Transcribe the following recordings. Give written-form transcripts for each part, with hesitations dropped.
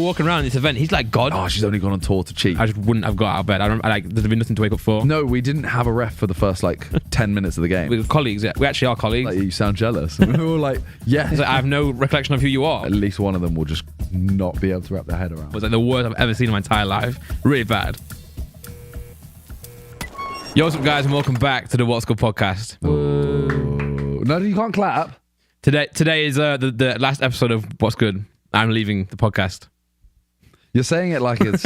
walking around this event. He's like God. Oh, she's only gone on tour to cheat. I just wouldn't have got out of bed. There's been nothing to wake up for. No, we didn't have a ref for the first 10 minutes of the game. We were colleagues. Yeah. We actually are colleagues. You sound jealous. We were like, yeah. He's like, I have no recollection of who you are. At least one of them will just not be able to wrap their head around. It was like the worst I've ever seen in my entire life. Really bad. Yo, what's up, guys, and welcome back to the What's Good podcast. No, you can't clap. Today is the last episode of What's Good. I'm leaving the podcast. You're saying it like it's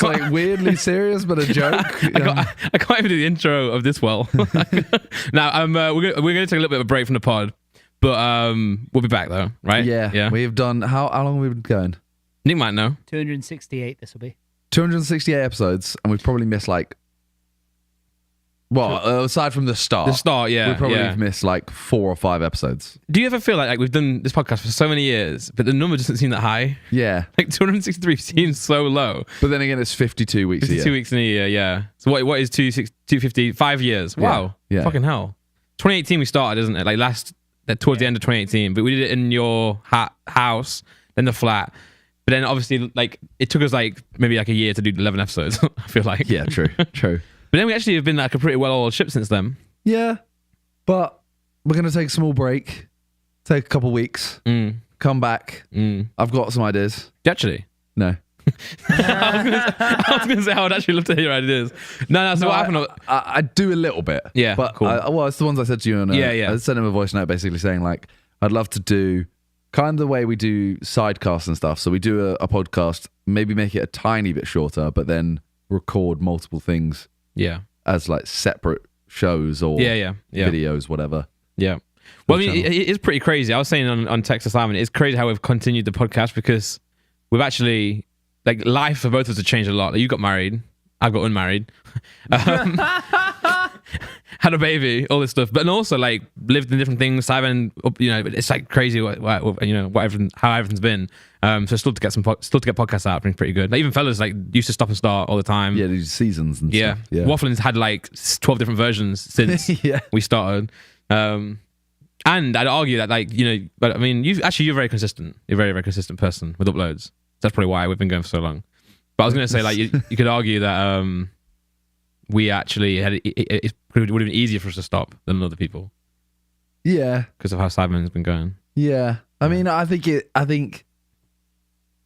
like weirdly serious, but a joke. I can't even do the intro of this well. Now, we're going to take a little bit of a break from the pod, but we'll be back though, right? Yeah. We've done, how long have we been going? Nick might know. 268 this will be. 268 episodes, and we've probably missed aside from the start. The start, yeah. We probably have missed 4 or 5 episodes. Do you ever feel like we've done this podcast for so many years, but the number doesn't seem that high? Yeah. 263 seems so low. But then again, it's 52 weeks a year. 52 weeks in a year, yeah. So what is 250? 5 years. Wow. Yeah. Fucking hell. 2018 we started, isn't it? Towards the end of 2018. But we did it in your house, then the flat. But then obviously, it took us maybe a year to do 11 episodes, I feel like. Yeah, true. But then we actually have been a pretty well-oiled ship since then. Yeah, but we're going to take a small break, take a couple weeks, come back. I've got some ideas. Actually? No. I was going to say I would actually love to hear your ideas. No, so what happened? I do a little bit. Yeah, but cool. It's the ones I said to you. I sent him a voice note basically saying I'd love to do kind of the way we do sidecasts and stuff. So we do a podcast, maybe make it a tiny bit shorter, but then record multiple things. Yeah. As separate shows or videos, whatever. Yeah. Well, I mean, it's pretty crazy. I was saying on Text Assignment, it's crazy how we've continued the podcast because we've actually, life for both of us has changed a lot. You got married. I got unmarried. Had a baby, all this stuff. But also, lived in different things. Simon, it's crazy how everything's been. So still to get podcasts out, been pretty good. Even fellas used to stop and start all the time. Yeah, these seasons and stuff. Yeah. Waffling's had 12 different versions since we started. And I'd argue that but I mean, you're very consistent. You're a very, very consistent person with uploads. That's probably why we've been going for so long. But I was going to say you could argue that we actually had it would have been easier for us to stop than other people. Yeah, because of how Simon's been going. Yeah, I mean, I think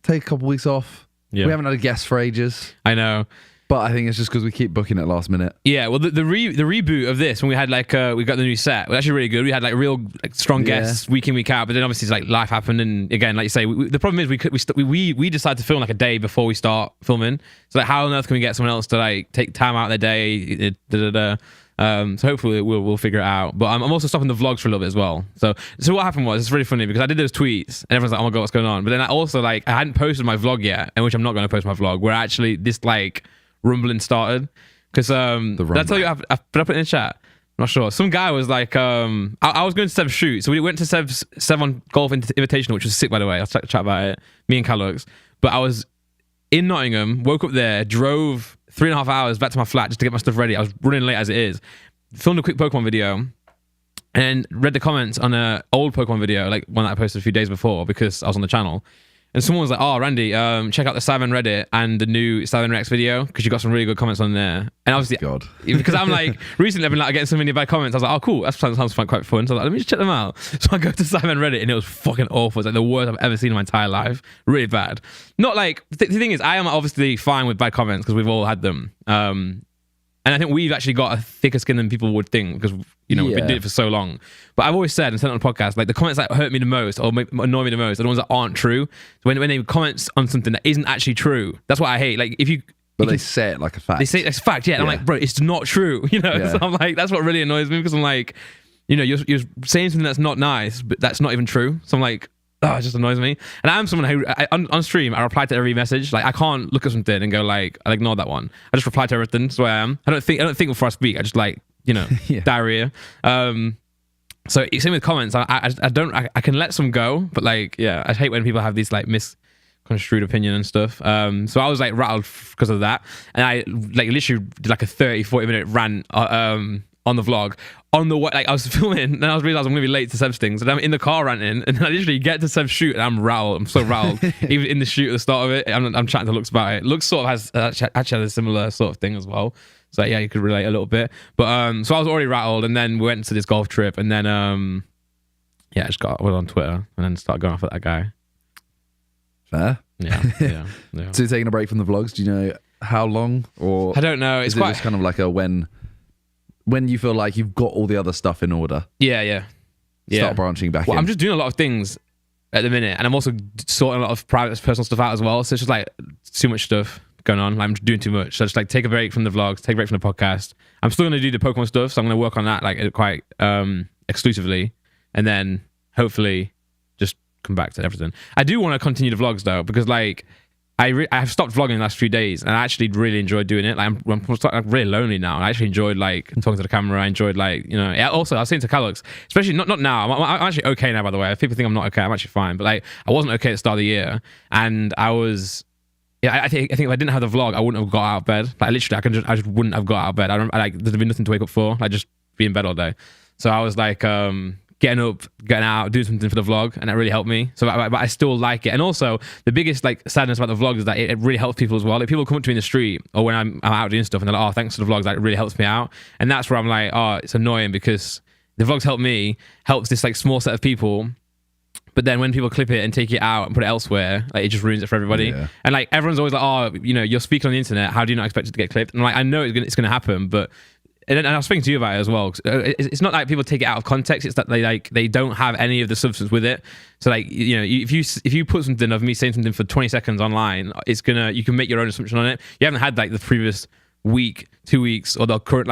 take a couple weeks off. Yeah. We haven't had a guest for ages. I know. But I think it's just because we keep booking it last minute. Yeah, well, the reboot of this, when we had we got the new set, was actually really good. We had real strong guests week in, week out. But then obviously life happened, and again, like you say, the problem is we decided to film a day before we start filming. So how on earth can we get someone else to take time out of their day? So hopefully we'll figure it out. But I'm also stopping the vlogs for a little bit as well. So what happened was, it's really funny because I did those tweets and everyone's like, oh my god, what's going on? But then I also I hadn't posted my vlog yet, and which I'm not going to post my vlog. Where actually this rumbling started because did I tell you? I put it in the chat. I'm not sure. Some guy was I was going to Seb's shoot, so we went to Seb's on Golf Invitational, which was sick, by the way. I'll chat about it. Me and Callux. But I was in Nottingham, woke up there, drove 3.5 hours back to my flat just to get my stuff ready. I was running late as it is. Filmed a quick Pokemon video and read the comments on an old Pokemon video, one that I posted a few days before because I was on the channel. And someone was like, oh, Randy, check out the Simon Reddit and the new Simon Rex video because you got some really good comments on there. And obviously, because I'm recently I've been getting so many bad comments. I was like, oh, cool, that sounds quite fun. So I was let me just check them out. So I go to Simon Reddit and it was fucking awful. It's the worst I've ever seen in my entire life. Really bad. Not the thing is, I am obviously fine with bad comments because we've all had them. And I think we've actually got a thicker skin than people would think because, we've been doing it for so long. But I've always said and said on the podcast, the comments that hurt me the most or annoy me the most are the ones that aren't true. So when they comment on something that isn't actually true, that's what I hate. But they say it like a fact. They say it's a fact, yeah. And I'm bro, it's not true, So I'm that's what really annoys me because I'm you're saying something that's not nice, but that's not even true. So I'm it just annoys me. And I'm someone who, on stream, I reply to every message. I can't look at something and go I'll ignore that one. I just reply to everything. That's the way I am. I don't think before I speak. I just diarrhea. So same with comments. I can let some go, but I hate when people have these misconstrued opinion and stuff. So I was rattled because of that. And I literally did a 30-40 minute rant on the vlog. On the way, like I was filming, and I was realizing I'm gonna be late to Seb's things, and I'm in the car ranting, and then I literally get to Seb's shoot, and I'm rattled. I'm so rattled. Even in the shoot at the start of it, I'm chatting to Lux about it. Lux sort of has actually has a similar sort of thing as well. So yeah, you could relate a little bit. But so I was already rattled, and then we went to this golf trip, and then I just went on Twitter, and then started going off at that guy. Fair. Yeah. So you're taking a break from the vlogs? Do you know how long? Or I don't know. It's just kind of like a when you feel like you've got all the other stuff in order. Yeah. Start branching back in. I'm just doing a lot of things at the minute, and I'm also sorting a lot of private personal stuff out as well. So it's just like too much stuff going on. I'm doing too much. So just like take a break from the vlogs, take a break from the podcast. I'm still gonna do the Pokemon stuff, so I'm gonna work on that like quite exclusively, and then hopefully just come back to everything. I do want to continue the vlogs though, because like I have stopped vlogging the last few days, and I actually really enjoyed doing it. Like I'm really lonely now. I actually enjoyed like talking to the camera. I enjoyed like, you know, also I was saying to Calux, especially not now. I'm actually okay now, by the way. If people think I'm not okay, I'm actually fine. But like I wasn't okay at the start of the year, and I was. Yeah, I think if I didn't have the vlog, I wouldn't have got out of bed. Like literally, I just wouldn't have got out of bed. There'd be nothing to wake up for. I'd just be in bed all day. So I was like, getting up, getting out, doing something for the vlog, and that really helped me. So, but I still like it. And also, the biggest like sadness about the vlog is that it really helps people as well. Like people come up to me in the street or when I'm out doing stuff, and they're like, "Oh, thanks for the vlogs. That really helps me out." And that's where I'm like, "Oh, it's annoying because the vlogs help me, helps this like small set of people." But then when people clip it and take it out and put it elsewhere, like it just ruins it for everybody. Yeah. And like everyone's always like, "Oh, you know, you're speaking on the internet. How do you not expect it to get clipped?" And I'm like, I know it's gonna happen, but and I was speaking to you about it as well. It's not like people take it out of context. It's that they don't have any of the substance with it. So like, you know, if you put something of me saying something for 20 seconds online, you can make your own assumption on it. You haven't had like the previous week, 2 weeks, or the current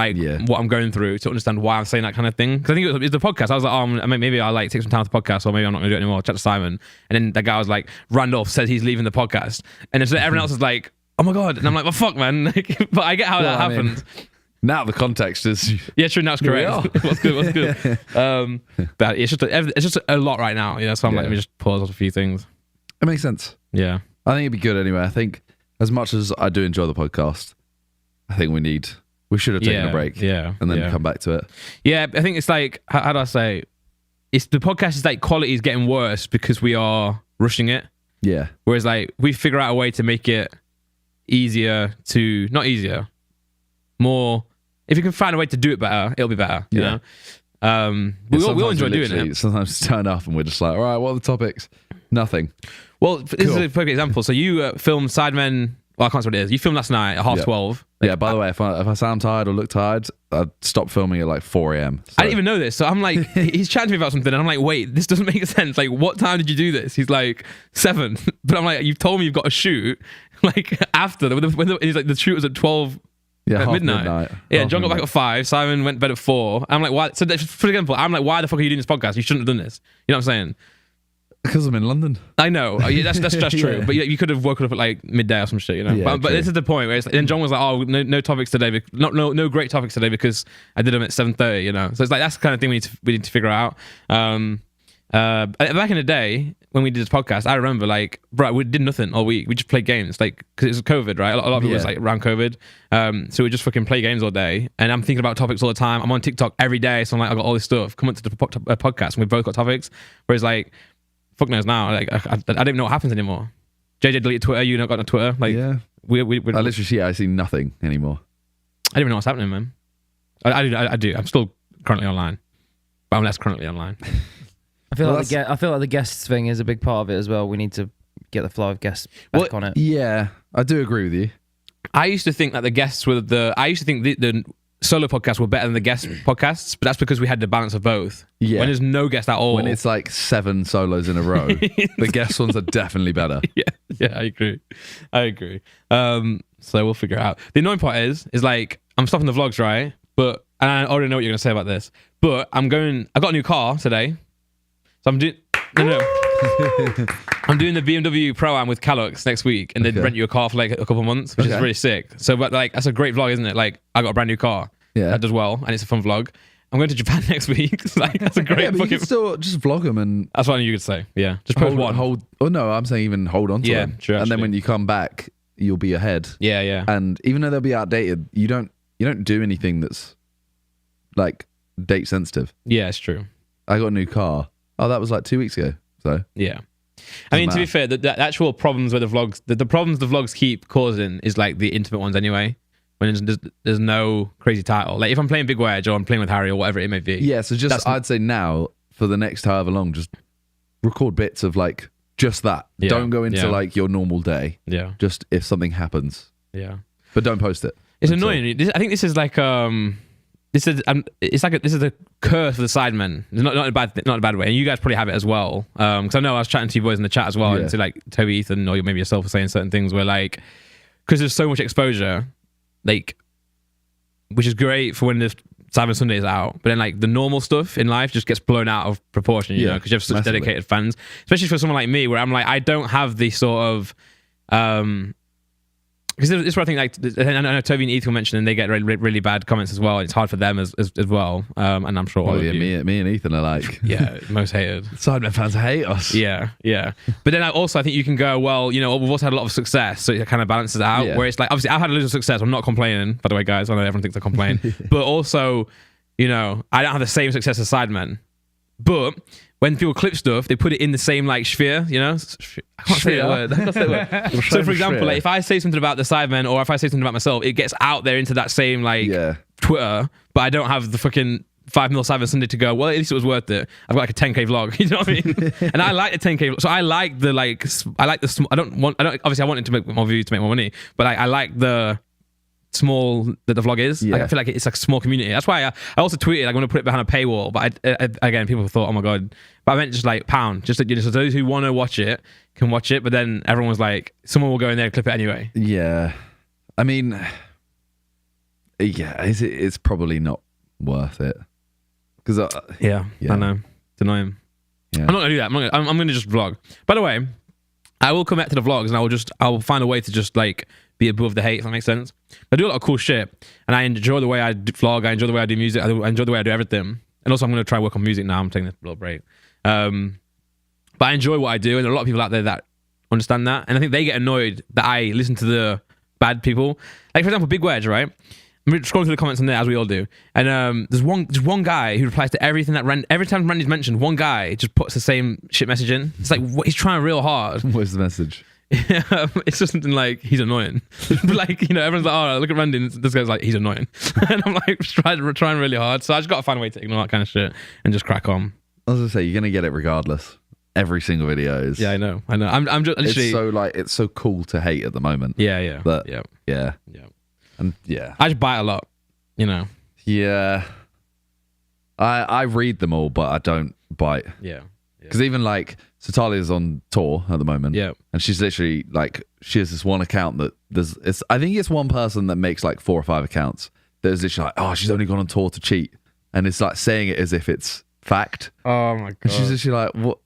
what I'm going through to understand why I'm saying that kind of thing. Because I think it's the podcast. I was like, oh, maybe I'll like take some time off the podcast, or maybe I'm not going to do it anymore. Chat to Simon, and then that guy was like, Randolph says he's leaving the podcast, and then so everyone else is like, oh my god, and I'm like, well, fuck, man. But I get how that happens. Now the context is true. That's correct. What's good? But it's just a lot right now. You know, so I'm like, let me just pause on a few things. It makes sense. Yeah, I think it'd be good anyway. I think as much as I do enjoy the podcast, I think we should have taken a break. Yeah, and then come back to it. Yeah, I think it's like how do I say? It's the podcast is like quality is getting worse because we are rushing it. Yeah. Whereas like we figure out a way to make it not easier, more. If you can find a way to do it better, it'll be better. You know? We all enjoy doing it. Sometimes turn up and we're just like, all right, what are the topics? Nothing. Well, this is a perfect example. So you filmed Sidemen. Well, I can't say what it is. You filmed last night at 12:30. Yeah, by the way, if I sound tired or look tired, I'd stop filming at like 4 a.m. So. I didn't even know this. So I'm like, he's chatting to me about something, and I'm like, wait, this doesn't make sense. Like, what time did you do this? He's like, 7. But I'm like, you've told me you've got a shoot like after. He's like, the shoot was at 12. Yeah, at midnight. Yeah, John got back at 5. Simon went to bed at 4. I'm like, why? So for example, I'm like, why the fuck are you doing this podcast? You shouldn't have done this. You know what I'm saying? Because I'm in London. I know. That's just true. But you could have woken up at like midday or some shit, you know. Yeah, but this is the point where then John was like, "Oh, no topics today. No great topics today because I did them at 7:30." You know. So it's like that's the kind of thing we need to figure out. Back in the day when we did this podcast, I remember like, bro, we did nothing all week. We just played games, like because it was COVID, right? A lot of it was like around COVID. So we just fucking play games all day. And I'm thinking about topics all the time. I'm on TikTok every day, so I'm like, I got all this stuff. Come up to the podcast, and we both got topics. Whereas like. Fuck knows now. Like I don't even know what happens anymore. JJ deleted Twitter. You not got on Twitter. Like we I literally I see nothing anymore. I don't even know what's happening, man. I do. I'm still currently online, but I'm less currently online. I feel like the guests thing is a big part of it as well. We need to get the flow of guests back on it. Yeah, I do agree with you. I used to think that the guests were the solo podcasts were better than the guest podcasts, but that's because we had the balance of both. Yeah. When there's no guest at all. When it's like 7 solos in a row, the guest ones are definitely better. Yeah, I agree. So we'll figure it out. The annoying part is like I'm stopping the vlogs, right? But and I already know what you're gonna say about this. But I got a new car today, so I'm doing I'm doing the BMW Pro-Am with Calux next week, and then rent you a car for like a couple of months, which is really sick. So, but like that's a great vlog, isn't it? Like I got a brand new car. Yeah, that does well, and it's a fun vlog. I'm going to Japan next week. Like that's a great. But you can still just vlog them, and that's what you could say. Yeah, just post one. Oh no, I'm saying even hold on to them. True, and then when you come back, you'll be ahead. Yeah. And even though they'll be outdated, you don't do anything that's like date sensitive. Yeah, it's true. I got a new car. Oh, that was like 2 weeks ago. So yeah. I mean, to be fair, the actual problems with the vlogs, the problems the vlogs keep causing is like the intimate ones anyway. When there's no crazy title. Like if I'm playing Big Wedge or I'm playing with Harry or whatever it may be. Yeah, so I'd say now for the next however long, just record bits of like just that. Yeah, don't go into like your normal day. Yeah. Just if something happens. Yeah. But don't post it. It's annoying. I think this is like this is a curse for the Sidemen. It's not in a bad way. And you guys probably have it as well. Because I know I was chatting to you boys in the chat as well, and to like Toby, Ethan, or maybe yourself, were saying certain things where like because there's so much exposure, like which is great for when the Cyber Sunday is out, but then like the normal stuff in life just gets blown out of proportion, you know, because you have such dedicated fans, especially for someone like me, where I'm like I don't have the sort of because this is what I think, like, I know Toby and Ethan mentioned, and they get really, really bad comments as well. It's hard for them as well, and I'm sure all of you. Me and Ethan are like, most hated. Sidemen fans hate us. Yeah. But then I think you can go, well, you know, we've also had a lot of success, so it kind of balances it out. Where it's like, obviously, I've had a lot of success. I'm not complaining, by the way, guys. I know everyone thinks I complain, but also, you know, I don't have the same success as Sidemen. But when people clip stuff, they put it in the same like sphere, you know? I can't say that word. So for example, like if I say something about the Sidemen or if I say something about myself, it gets out there into that same like Twitter, but I don't have the fucking 5 mil Cyber Sunday to go, well, at least it was worth it. I've got like a 10k vlog, you know what I mean? And I like the 10k, so I like the obviously I wanted to make more views to make more money, but I like the small that the vlog is. Like I feel like it's like a small community. That's why I also tweeted like, I'm gonna put it behind a paywall, but I again people thought, oh my god, but I meant just like pound, just you know, so those who want to watch it can watch it, but then everyone was like, someone will go in there and clip it anyway. I mean, it's probably not worth it because I know, it's annoying. I'm not gonna do that. I'm gonna just vlog. By the way, I will come back to the vlogs and I will find a way to just like be above the hate, if that makes sense. I do a lot of cool shit, and I enjoy the way I vlog. I enjoy the way I do music. I enjoy the way I do everything. And also, I'm going to try work on music now. I'm taking a little break. But I enjoy what I do, and there are a lot of people out there that understand that. And I think they get annoyed that I listen to the bad people. Like, for example, Big Wedge, right? I'm scrolling through the comments on there, as we all do. And there's one guy who replies to everything that every time Randy's mentioned, one guy just puts the same shit message in. It's like, he's trying real hard. What's the message? It's just something like, he's annoying. Like, you know, everyone's like, oh, look at Randy, and this guy's like, he's annoying. And I'm like trying really hard, so I just got to find a way to ignore that kind of shit and just crack on. I was gonna say, you're gonna get it regardless. Every single video is. I know. I'm just literally. It's so like, it's so cool to hate at the moment. But and I just bite a lot, you know. I read them all, but I don't bite. Because even like, so Talia's on tour at the moment. And she's literally like, she has this one account that I think it's one person that makes like 4 or 5 accounts. There's literally like, oh, she's only gone on tour to cheat. And it's like saying it as if it's fact. Oh my God. And she's literally like, what?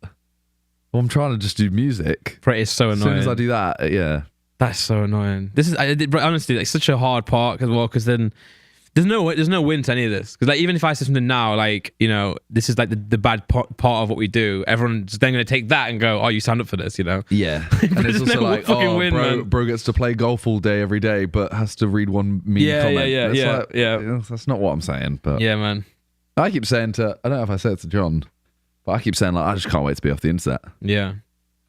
Well, I'm trying to just do music. But it's so annoying. As soon as I do that, That's so annoying. This is, honestly, like such a hard part as well, because then there's no win to any of this. Because like, even if I say something now, like, you know, this is like the bad part of what we do, everyone's then going to take that and go, oh, you signed up for this, you know? And it's also like, oh, bro gets to play golf all day every day, but has to read one mean comment. That's not what I'm saying, but yeah, man. I keep saying I don't know if I said it to John, but I keep saying like, I just can't wait to be off the internet. Yeah.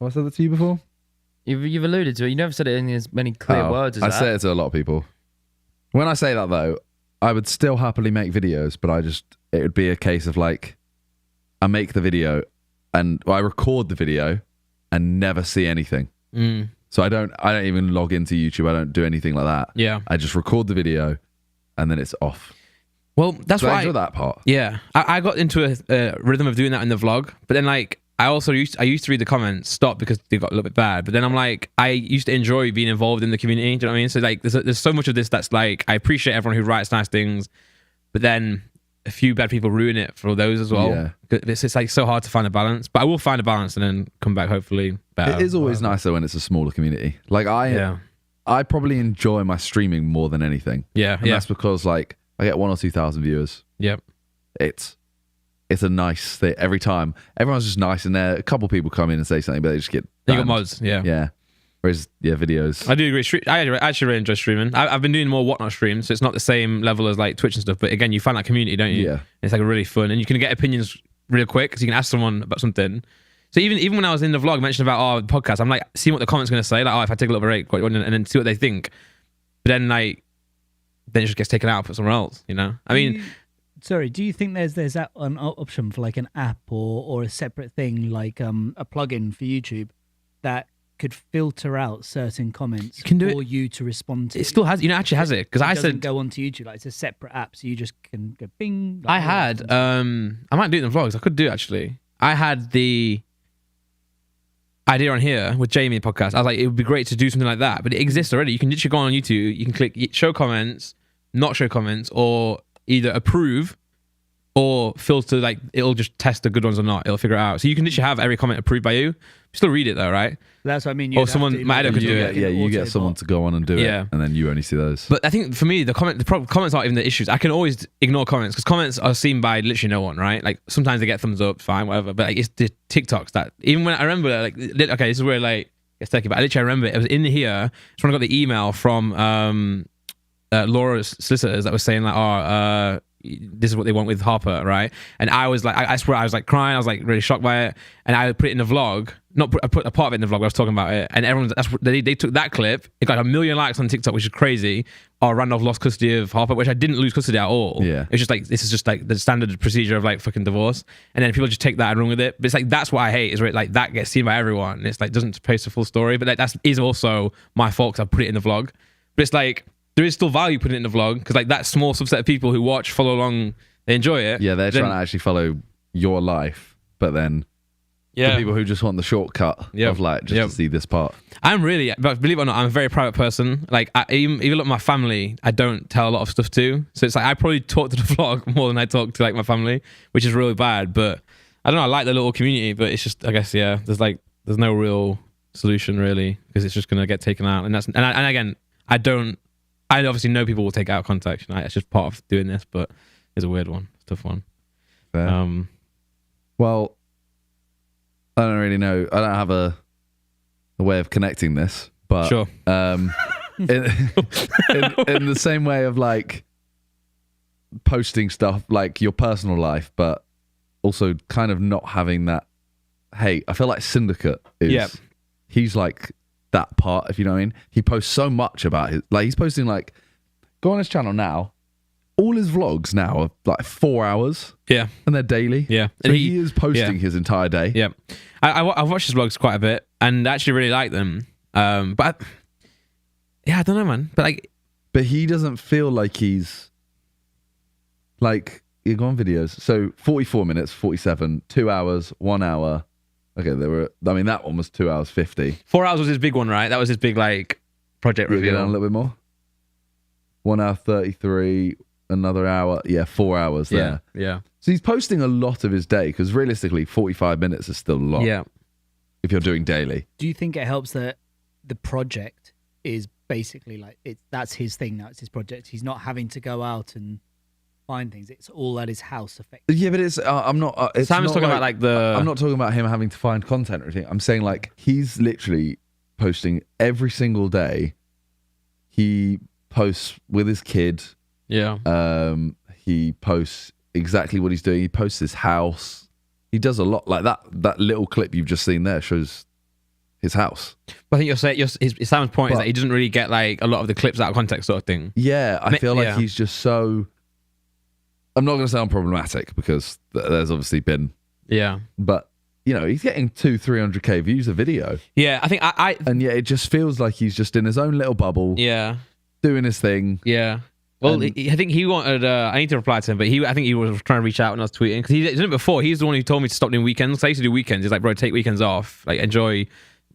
Have I said that to you before? You've alluded to it. You never said it in as many clear words as that. I say it to a lot of people. When I say that though, I would still happily make videos, but it would be a case of like, I make the video and I record the video and never see anything. So I don't even log into YouTube. I don't do anything like that. Yeah. I just record the video and then it's off. Well, that's why I enjoy that part. Yeah. I got into a rhythm of doing that in the vlog, but then like, I used to read the comments, stop because they got a little bit bad. But then I'm like, I used to enjoy being involved in the community. Do you know what I mean? So like, there's so much of this that's like, I appreciate everyone who writes nice things, but then a few bad people ruin it for those as well. Yeah. It's like so hard to find a balance. But I will find a balance and then come back hopefully better. It is always nicer when it's a smaller community. Like I probably enjoy my streaming more than anything. And that's because like I get 1,000 or 2,000 viewers. It's a nice thing every time. Everyone's just nice in there. A couple people come in and say something, but they just get banned. You got mods, yeah. Whereas, videos. I do agree. I actually really enjoy streaming. I've been doing more Whatnot streams, so it's not the same level as like Twitch and stuff. But again, you find that community, don't you? Yeah. It's like really fun, and you can get opinions real quick because you can ask someone about something. So even when I was in the vlog mentioning about our podcast, I'm like seeing what the comments are going to say. Like, if I take a little break, and then see what they think. But then it just gets taken out for somewhere else. You know? I mean. Do you think there's that an option for like an app or a separate thing like a plugin for YouTube that could filter out certain comments for you to respond to? It still has, actually has it because I said go onto YouTube, like it's a separate app, so you just can go bing. I had I might do it in the vlogs. I could do actually. I had the idea on here with Jamie podcast. I was like, it would be great to do something like that, but it exists already. You can literally go on YouTube. You can click show comments, not show comments, or either approve or filter, like it'll just test the good ones or not. It'll figure it out. So you can literally have every comment approved by you. Still read it though, right? That's what I mean. Or someone, my editor could do it. Yeah, you get someone to go on and do it, and then you only see those. But I think for me, the comments aren't even the issues. I can always ignore comments because comments are seen by literally no one, right? Like sometimes they get thumbs up, fine, whatever. But like, it's the TikToks that even when I remember, like, okay, this is where like it's techie, but I literally remember it was in here. It's when I got the email from Laura's solicitors that was saying like, this is what they want with Harper, right? And I was like, I swear I was like crying. I was like really shocked by it, and I put it in the vlog. I put a part of it in the vlog where I was talking about it, and they took that clip. It got 1 million likes on TikTok, which is crazy. Randolph lost custody of Harper, which I didn't lose custody at all. Yeah, it's just like this is just like the standard procedure of like fucking divorce, and then people just take that and run with it. But it's like that's what I hate is where like that gets seen by everyone. And it's like doesn't post the full story, but like that is also my fault because I put it in the vlog. But it's like there is still value putting it in the vlog because like that small subset of people who watch, follow along, they enjoy it. Yeah, they're trying to actually follow your life, but then the people who just want the shortcut of like just to see this part. I'm really, but believe it or not, I'm a very private person. Like even look at my family, I don't tell a lot of stuff to. So it's like I probably talk to the vlog more than I talk to like my family, which is really bad. But I don't know. I like the little community, but it's just I guess there's no real solution really because it's just gonna get taken out, and again I obviously know people will take out contact. It's just part of doing this, but it's a weird one. It's a tough one. Fair. Well, I don't really know. I don't have a way of connecting this, but sure. In the same way of like posting stuff like your personal life, but also kind of not having that. Hey, I feel like Syndicate is. He's like that part, if you know what I mean. He posts so much about his, like he's posting like, go on his channel now, all his vlogs now are like 4 hours, and they're daily, so and he is posting his entire day. I've watched his vlogs quite a bit and actually really like them, but I don't know, man, but he doesn't feel like he's like, you go on videos, so 44 minutes, 47, 2 hours, 1 hour. Okay, that one was 2 hours 50. 4 hours was his big one, right? That was his big like project review. A little bit more. 1 hour 33, another hour. 4 hours there. Yeah. So he's posting a lot of his day because realistically, 45 minutes is still a lot. Yeah. If you're doing daily. Do you think it helps that the project is basically like that's his thing now? It's his project. He's not having to go out and find things. It's all at his house, effectively. Yeah, but it's I'm not. It's Simon's not talking about like the. I'm not talking about him having to find content or anything. I'm saying like he's literally posting every single day. He posts with his kid. Yeah. He posts exactly what he's doing. He posts his house. He does a lot like that. That little clip you've just seen there shows his house. But I think you're saying Simon's point is that he doesn't really get like a lot of the clips out of context, sort of thing. Yeah, I feel like he's just so. I'm not going to sound problematic because there's obviously been. Yeah. But, you know, he's getting 200-300k views a video. Yeah, I think I. And yet it just feels like he's just in his own little bubble. Yeah. Doing his thing. Yeah. Well, I think he wanted. I need to reply to him, but I think he was trying to reach out when I was tweeting because he did it before. He's the one who told me to stop doing weekends. I used to do weekends. He's like, bro, take weekends off. Like, enjoy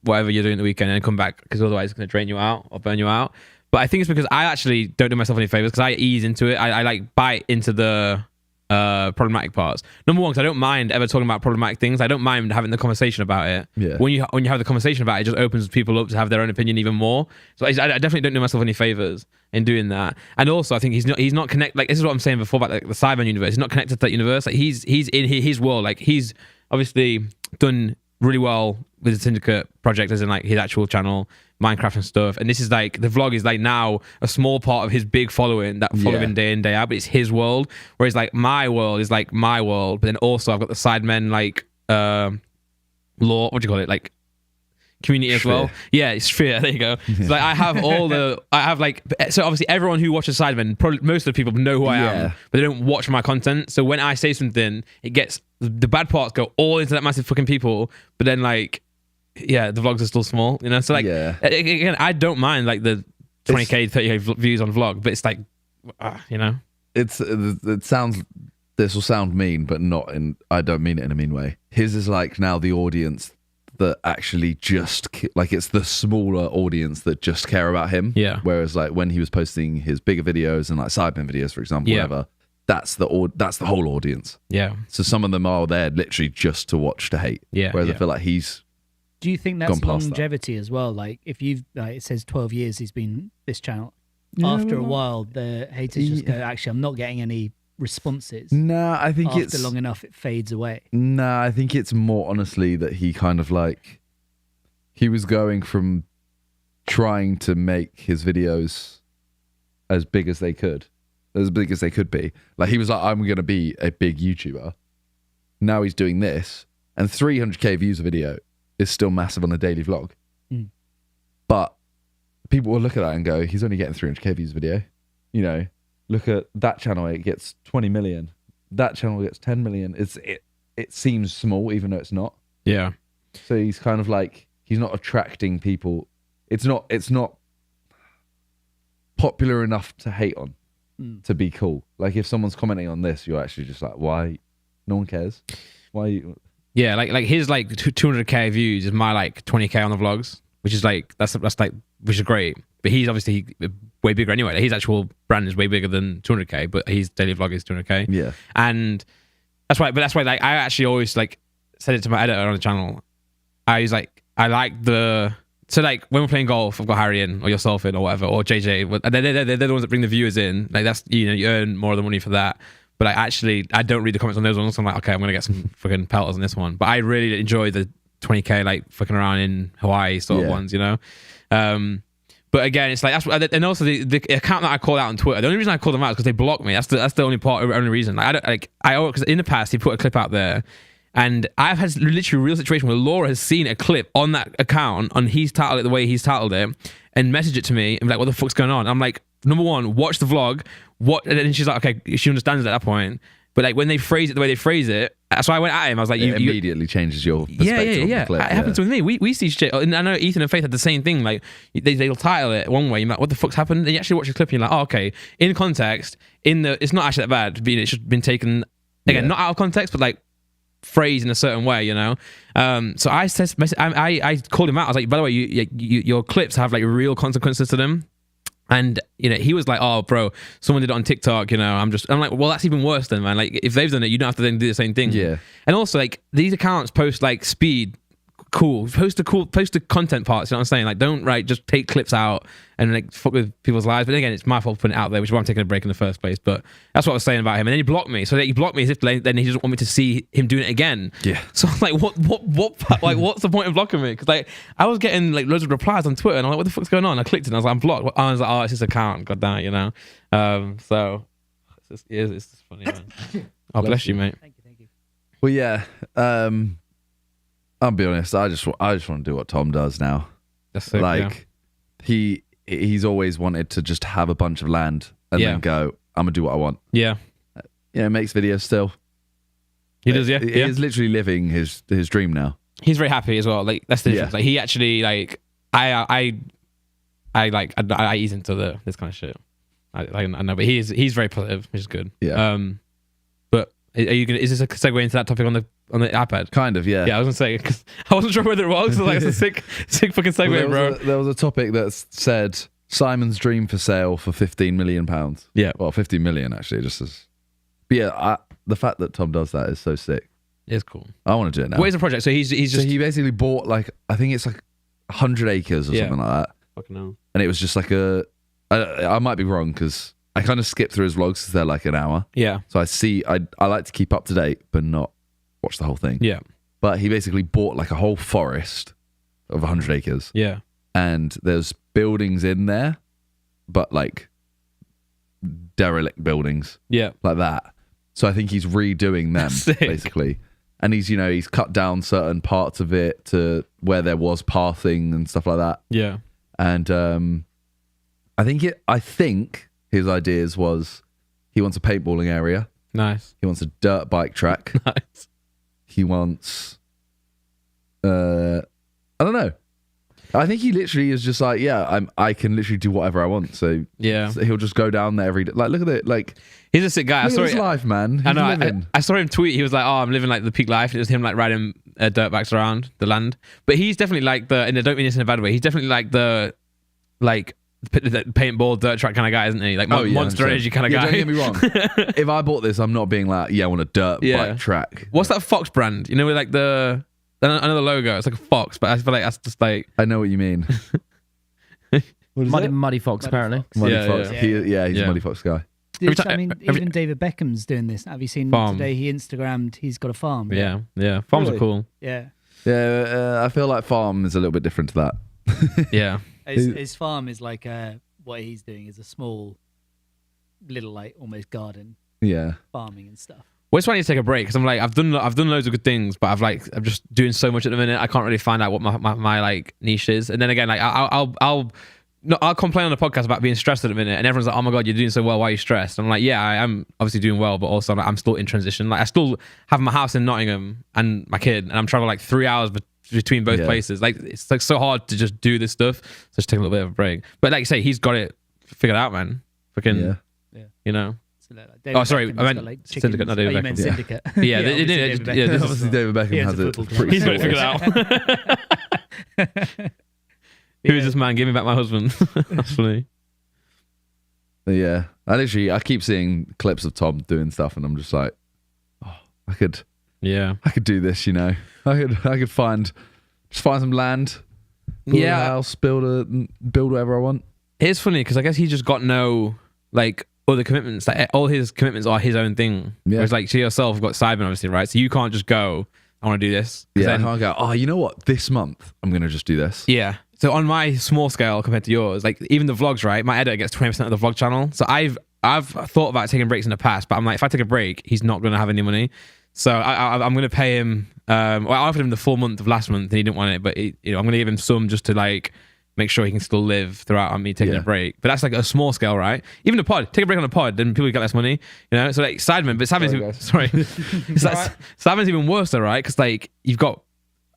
whatever you're doing the weekend and come back because otherwise it's going to drain you out or burn you out. But I think it's because I actually don't do myself any favors because I ease into it. I like bite into the problematic parts. Number one, because I don't mind ever talking about problematic things. I don't mind having the conversation about it. Yeah. When you have the conversation about it, it just opens people up to have their own opinion even more. So I definitely don't do myself any favors in doing that. And also, I think he's not connected. Like, this is what I'm saying before about like the Cyberman universe. He's not connected to that universe. Like, he's in his world. Like, he's obviously done really well with the Syndicate project, as in like his actual channel, Minecraft and stuff. And this is like, the vlog is like now a small part of his big following that follow him day in, day out, but it's his world. Whereas like my world is like my world, but then also I've got the Sidemen like law, what do you call it? Like community as well. Yeah, it's sphere. There you go. So like I have so obviously everyone who watches Sidemen, probably most of the people know who I am, but they don't watch my content. So when I say something, it gets, the bad parts go all into that massive fucking people, but then like, yeah, the vlogs are still small, you know? So like, again, I don't mind like the 20k, 30k views on vlog, but it's like, you know? It sounds, this will sound mean, but not in, I don't mean it in a mean way. His is like now the audience that actually just, like it's the smaller audience that just care about him. Yeah. Whereas like when he was posting his bigger videos and like Sidemen videos, for example, whatever, that's the whole audience. Yeah. So some of them are there literally just to watch to hate. Yeah. Whereas I feel like he's, do you think that's longevity as well? Like if you've, like it says 12 years he's been this channel. After a while, the haters just go, actually, I'm not getting any responses. Nah, I think after long enough, it fades away. Nah, I think it's more honestly that he kind of like, he was going from trying to make his videos as big as they could be. Like he was like, I'm going to be a big YouTuber. Now he's doing this, and 300k views a video is still massive on a daily vlog. But people will look at that and go, he's only getting 300k views a video. You know, look at that channel, it gets 20 million. That channel gets 10 million. It seems small, even though it's not. Yeah. So he's kind of like, he's not attracting people. It's not popular enough to hate on, to be cool. Like if someone's commenting on this, you're actually just like, why? No one cares. Why? Yeah, like his like 200k views is my like 20k on the vlogs, which is like that's like, which is great. But he's obviously way bigger anyway. Like his actual brand is way bigger than 200k, but his daily vlog is 200k. Yeah, and that's why. But that's why like I actually always like said it to my editor on the channel. I was like, I like the. So like when we're playing golf, I've got Harry in or yourself in or whatever or JJ. They're the ones that bring the viewers in. Like that's, you know, you earn more of the money for that. But I don't read the comments on those ones. So I'm like, okay, I'm gonna get some fucking pelters on this one. But I really enjoy the 20k like fucking around in Hawaii sort of ones, you know. But again, it's like that's, and also the account that I called out on Twitter. The only reason I called them out is because they blocked me. That's the only reason. Like, because in the past he put a clip out there. And I've had literally a real situation where Laura has seen a clip on that account, and he's titled it the way he's titled it, and messaged it to me and be like, what the fuck's going on? I'm like, number one, watch the vlog. And then she's like, okay, she understands at that point. But like when they phrase it the way they phrase it, so I went at him. I was like, it immediately changes your perspective of the clip. It happens with me. We see shit. And I know Ethan and Faith had the same thing. Like they'll title it one way. You're like, what the fuck's happened? And you actually watch the clip and you're like, oh, okay. In context, it's not actually that bad. It's just been taken, again, not out of context, but like, phrase in a certain way, you know. So I called him out. I was like, by the way, your clips have like real consequences to them. And you know, he was like, oh bro, someone did it on TikTok, you know. I'm like, well, that's even worse then, man. Like if they've done it, you don't have to then do the same thing. Yeah. And also like these accounts post like speed, post the content parts, you know what I'm saying? Like don't just take clips out and like fuck with people's lives. But again, it's my fault for putting it out there, which is why I'm taking a break in the first place. But that's what I was saying about him. And then he blocked me. So that he blocked me as if then he doesn't want me to see him doing it again. Yeah. So I'm like, what like what's the point of blocking me? Because like I was getting like loads of replies on Twitter and I'm like, what the fuck's going on? I clicked it and I was like, I'm blocked. I was like, oh, it's his account. God damn it, you know. So it's just funny, man. Oh, bless you, mate. Thank you. Well, yeah. I'll be honest. I just want to do what Tom does now. That's sick, like he's always wanted to just have a bunch of land and then go, I'm gonna do what I want. Yeah. Yeah, makes videos still. He does, yeah. He is literally living his dream now. He's very happy as well. Like that's the difference. Like he actually like I ease into this kind of shit. I know, but he's very positive, which is good. Yeah. But are you gonna? Is this a segue into that topic on the iPad? Kind of, yeah. Yeah, I was gonna say because I wasn't sure whether it was. So like, it's a sick fucking segue, bro. There was a topic that said Simon's dream for sale for £15 million. Yeah, well, 50 million actually. Just as, but yeah, the fact that Tom does that is so sick. It's cool. I want to do it now. What is the project? So he's just he basically bought like I think it's like 100 acres or something like that. Fucking hell. And it was just like I might be wrong because I kind of skip through his vlogs because they're like an hour. Yeah. So I like to keep up to date, but not watch the whole thing. Yeah. But he basically bought like a whole forest of 100 acres. Yeah. And there's buildings in there, but like derelict buildings. Yeah. Like that. So I think he's redoing them basically. And he's cut down certain parts of it to where there was pathing and stuff like that. Yeah. And I think his ideas was he wants a paintballing area. Nice. He wants a dirt bike track. Nice. He wants I don't know. I think he literally is just like, I can literally do whatever I want. So yeah, he'll just go down there every day. Like, look at it. Like, he's a sick guy. Look at his life, man. He's I know. I saw him tweet. He was like, "Oh, I'm living like the peak life." It was him like riding dirt bikes around the land. But he's definitely like and I don't mean this in a bad way. He's definitely like the paintball dirt track kind of guy, isn't he? Like Monster Energy kind of guy. Don't get me wrong. If I bought this, I'm not being like, I want a dirt bike track. What's that Fox brand? You know, with like another logo. It's like a fox, but I feel like that's just like. I know what you mean. Muddy Fox, apparently. Muddy Fox. Yeah. He's a Muddy Fox guy. Even David Beckham's doing this. Have you seen today? He Instagrammed. He's got a farm. Yeah. Farms are cool. Yeah. Yeah. I feel like farm is a little bit different to that. Yeah. His farm is like what he's doing is a small, little like almost garden. Yeah. Farming and stuff. Well, it's why I need to take a break because I'm like I've done loads of good things, but I'm just doing so much at the minute. I can't really find out what my like niche is. And then again, like I'll complain on the podcast about being stressed at the minute, and everyone's like, "Oh my god, you're doing so well. Why are you stressed?" I'm like, "Yeah, I am obviously doing well, but also I'm still in transition. Like I still have my house in Nottingham and my kid, and I'm traveling like 3 hours between both places. Like it's like so hard to just do this stuff. So just take a little bit of a break. But like you say, he's got it figured out, man. Fucking, you know." So like sorry, I meant like Syndicate, not David Beckham. You meant Syndicate. Yeah, This obviously David Beckham has it. He's got it figured out. Who is this man? Give me back my husband. That's funny. Yeah, I keep seeing clips of Tom doing stuff, and I'm just like, I could do this. I could find some land, build a house, build whatever I want. It's funny because I guess he just got no like other commitments. Like all his commitments are his own thing. Yeah. Whereas like to yourself, you've got Simon obviously, right? So you can't just go, I want to do this. Yeah, I can't go, you know what? This month I'm gonna just do this. Yeah. So on my small scale compared to yours, like even the vlogs, right? My editor gets 20% of the vlog channel. So I've thought about taking breaks in the past, but I'm like, if I take a break, he's not going to have any money. So I'm going to pay him. I offered him the full month of last month, and he didn't want it. But I'm going to give him some just to like make sure he can still live throughout on me taking a break. But that's like a small scale, right? Even the pod, take a break on the pod, then people get less money. So like Sidemen, but Sidemen's even worse, though, right? Because like you've got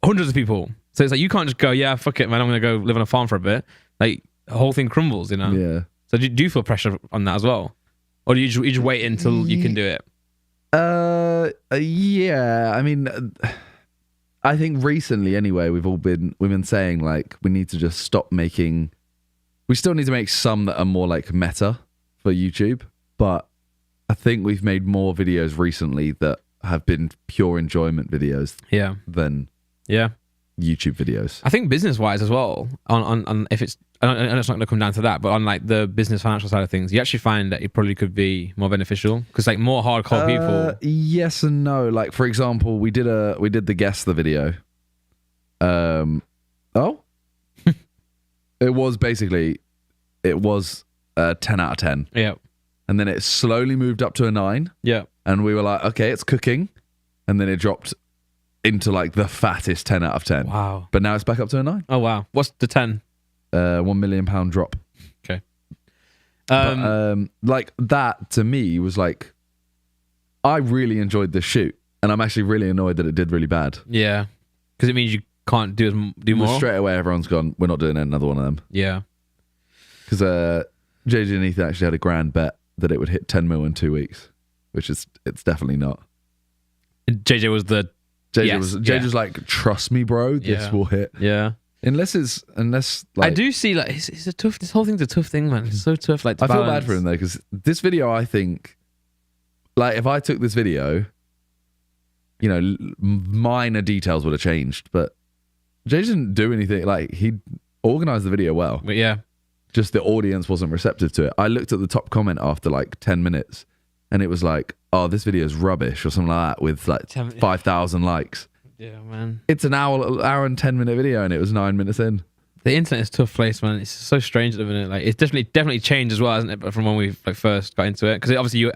hundreds of people. So it's like you can't just go, yeah, fuck it, man, I'm gonna go live on a farm for a bit. Like the whole thing crumbles, Yeah. So do you feel pressure on that as well, or do you just wait until you can do it? Yeah. I mean, I think recently, anyway, we've been saying like we need to just stop making. We still need to make some that are more like meta for YouTube, but I think we've made more videos recently that have been pure enjoyment videos. Yeah. Than YouTube videos. I think business-wise as well, on if it's, I know it's not going to come down to that, but on like the business financial side of things, you actually find that it probably could be more beneficial because like more hardcore people. Yes and no. Like for example, we did the guess the video. It was a 10 out of 10. Yeah. And then it slowly moved up to a 9. Yeah. And we were like, okay, it's cooking. And then it dropped into like the fattest 10 out of 10. Wow. But now it's back up to a 9. Oh wow. What's the 10? £1 million drop. Okay. Like that to me was like, I really enjoyed this shoot, and I'm actually really annoyed that it did really bad. Yeah. Because it means you can't do more. Straight away, everyone's gone, we're not doing another one of them. Yeah. Because JJ and Ethan actually had a grand bet that it would hit 10 mil in 2 weeks, which it's definitely not. JJ was like, trust me, bro, this will hit. Yeah. Unless like, I do see like it's a tough. This whole thing's a tough thing, man. It's so tough. Like I feel bad for him though, because this video, I think, like if I took this video, minor details would have changed, but Jay didn't do anything. Like he organized the video well. But yeah, just the audience wasn't receptive to it. I looked at the top comment after like 10 minutes, and it was like, "Oh, this video is rubbish" or something like that, with like 5,000 likes. Yeah, man. It's an hour and 10-minute video, and it was 9 minutes in. The internet is a tough place, man. It's so strange at the minute. Like, it's definitely changed as well, hasn't it? From when we like first got into it, because obviously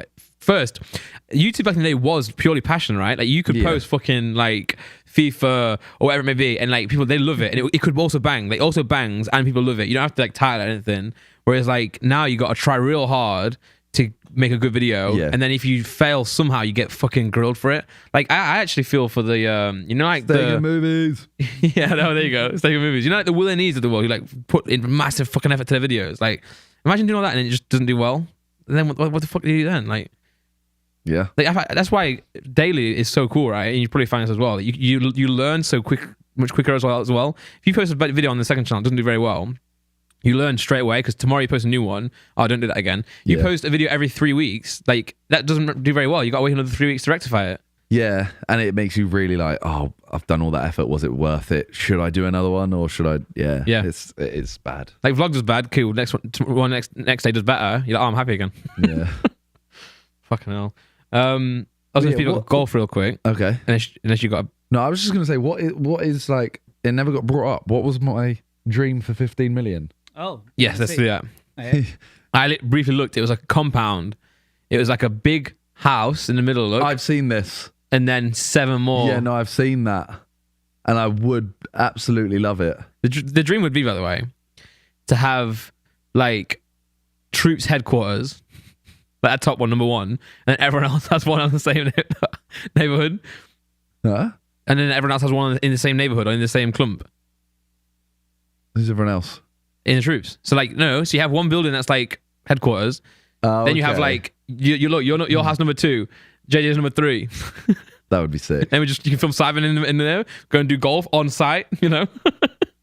YouTube back in the day was purely passion, right? Like, you could post fucking like FIFA or whatever it may be, and like people, they love it, and it could also bang. Like, also bangs, and people love it. You don't have to like title it or anything. Whereas like now you got to try real hard to make a good video, and then if you fail somehow, you get fucking grilled for it. Like, I actually feel for the like the movies. Yeah, no, there you go. Steak and movies. Like the Will and E's of the world, who like put in massive fucking effort to their videos. Like, imagine doing all that and it just doesn't do well. And then what the fuck do you do then? Like, yeah, like that's why daily is so cool, right? And you probably find this as well. You learn so much quicker as well. If you post a video on the second channel, it doesn't do very well. You learn straight away, because tomorrow you post a new one. Oh, don't do that again. You post a video every 3 weeks. Like, that doesn't do very well. You got to wait another 3 weeks to rectify it. Yeah, and it makes you really like, oh, I've done all that effort. Was it worth it? Should I do another one, or should I? Yeah. It's bad. Like, vlogs is bad. Cool. Next day does better. You're like, oh, I'm happy again. Yeah. Fucking hell. I was going to speak about golf real quick. Okay. Unless you got. No, I was just going to say, what is like? It never got brought up. What was my dream for 15 million? Oh. Yes, let's do that. Oh, yeah. I briefly looked. It was a compound. It was like a big house in the middle. Look, I've seen this. And then 7 more. Yeah, no, I've seen that, and I would absolutely love it. The dream would be, by the way, to have like troops headquarters, like that top one, number one, and everyone else has one on the same neighborhood. Huh? And then everyone else has one in the same neighborhood or in the same clump. Who's everyone else? In the troops. So like, no, so you have one building that's like headquarters. Then you have like your house number 2, JJ's number 3. That would be sick. And you can film Simon in there, go and do golf on site, you know. Do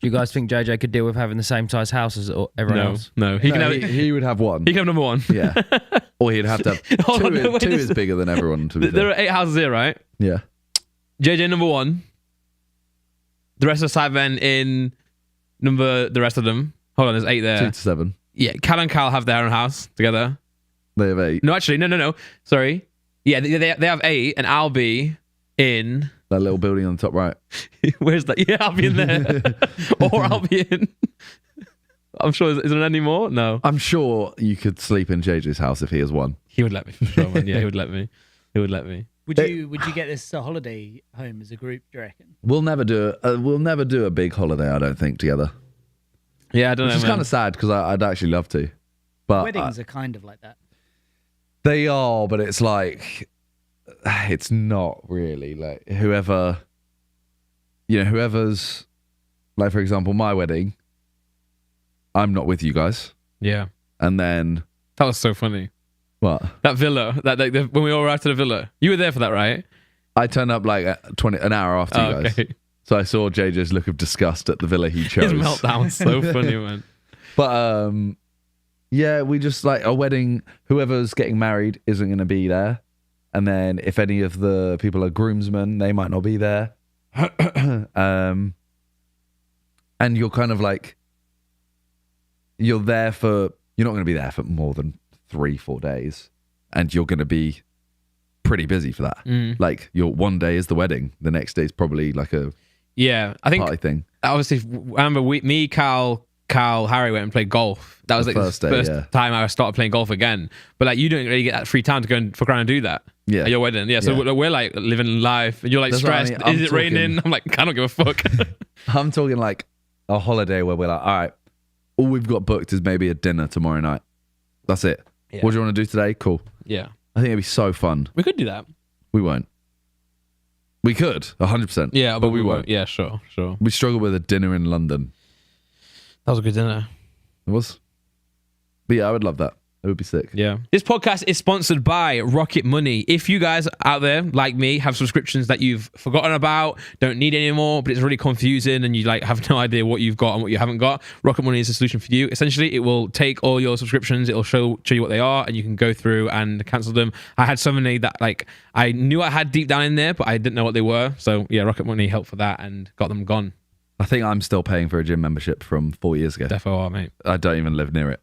you guys think JJ could deal with having the same size house as everyone else? No. He would have one. He can have number 1. Yeah. Or he'd have to have two is bigger than everyone, to be fair. There are 8 houses here, right? Yeah. JJ number 1. The rest of Simon in the rest of them. Hold on, there's 8 there. 2 to 7. Yeah, Cal and Cal have their own house together. They have 8. No, actually, no. Sorry. Yeah, they have 8, and I'll be in that little building on the top right. Where's that? Yeah, I'll be in there. Or I'll be in. I'm sure. Is there any more? No. I'm sure you could sleep in JJ's house if he has one. He would let me, for sure, man. Yeah, he would let me. Would you get this holiday home as a group, do you reckon? We'll never do a big holiday, I don't think, together. Yeah, I don't know. It's kind of sad, because I'd actually love to. But weddings are kind of like that. They are, but it's like, it's not really. Like, whoever's, like, for example, my wedding, I'm not with you guys. Yeah. And then... That was so funny. What? That villa, when we all arrived to the villa. You were there for that, right? I turned up like an hour after you guys. Okay. So I saw JJ's look of disgust at the villa he chose. His meltdown was so funny, man. But yeah, we just like a wedding. Whoever's getting married isn't going to be there, and then if any of the people are groomsmen, they might not be there. And you're kind of like, you're not going to be there for more than 3-4 days, and you're going to be pretty busy for that. Like, one day is the wedding, the next day is probably like a I think party thing. Obviously, I remember me, Carl, Harry went and played golf. That was like the first time I started playing golf again. But like, you don't really get that free time to go and fuck around and do that. Yeah, at your wedding. Yeah, so we're like living life, and you're like stressed. Is it raining? I'm like, I don't give a fuck. I'm talking like a holiday where we're like, all right, all we've got booked is maybe a dinner tomorrow night. That's it. Yeah. What do you want to do today? Cool. Yeah. I think it'd be so fun. We could do that. We won't. We could, 100%. Yeah, but we won't. Yeah, sure. We struggled with a dinner in London. That was a good dinner. It was. But yeah, I would love that. It would be sick. Yeah. This podcast is sponsored by Rocket Money. If you guys out there, like me, have subscriptions that you've forgotten about, don't need anymore, but it's really confusing and you like have no idea what you've got and what you haven't got, Rocket Money is a solution for you. Essentially, it will take all your subscriptions, it'll show you what they are, and you can go through and cancel them. I had so many that like I knew I had deep down in there, but I didn't know what they were. So yeah, Rocket Money helped for that and got them gone. I think I'm still paying for a gym membership from 4 years ago. Defo are, mate. I don't even live near it.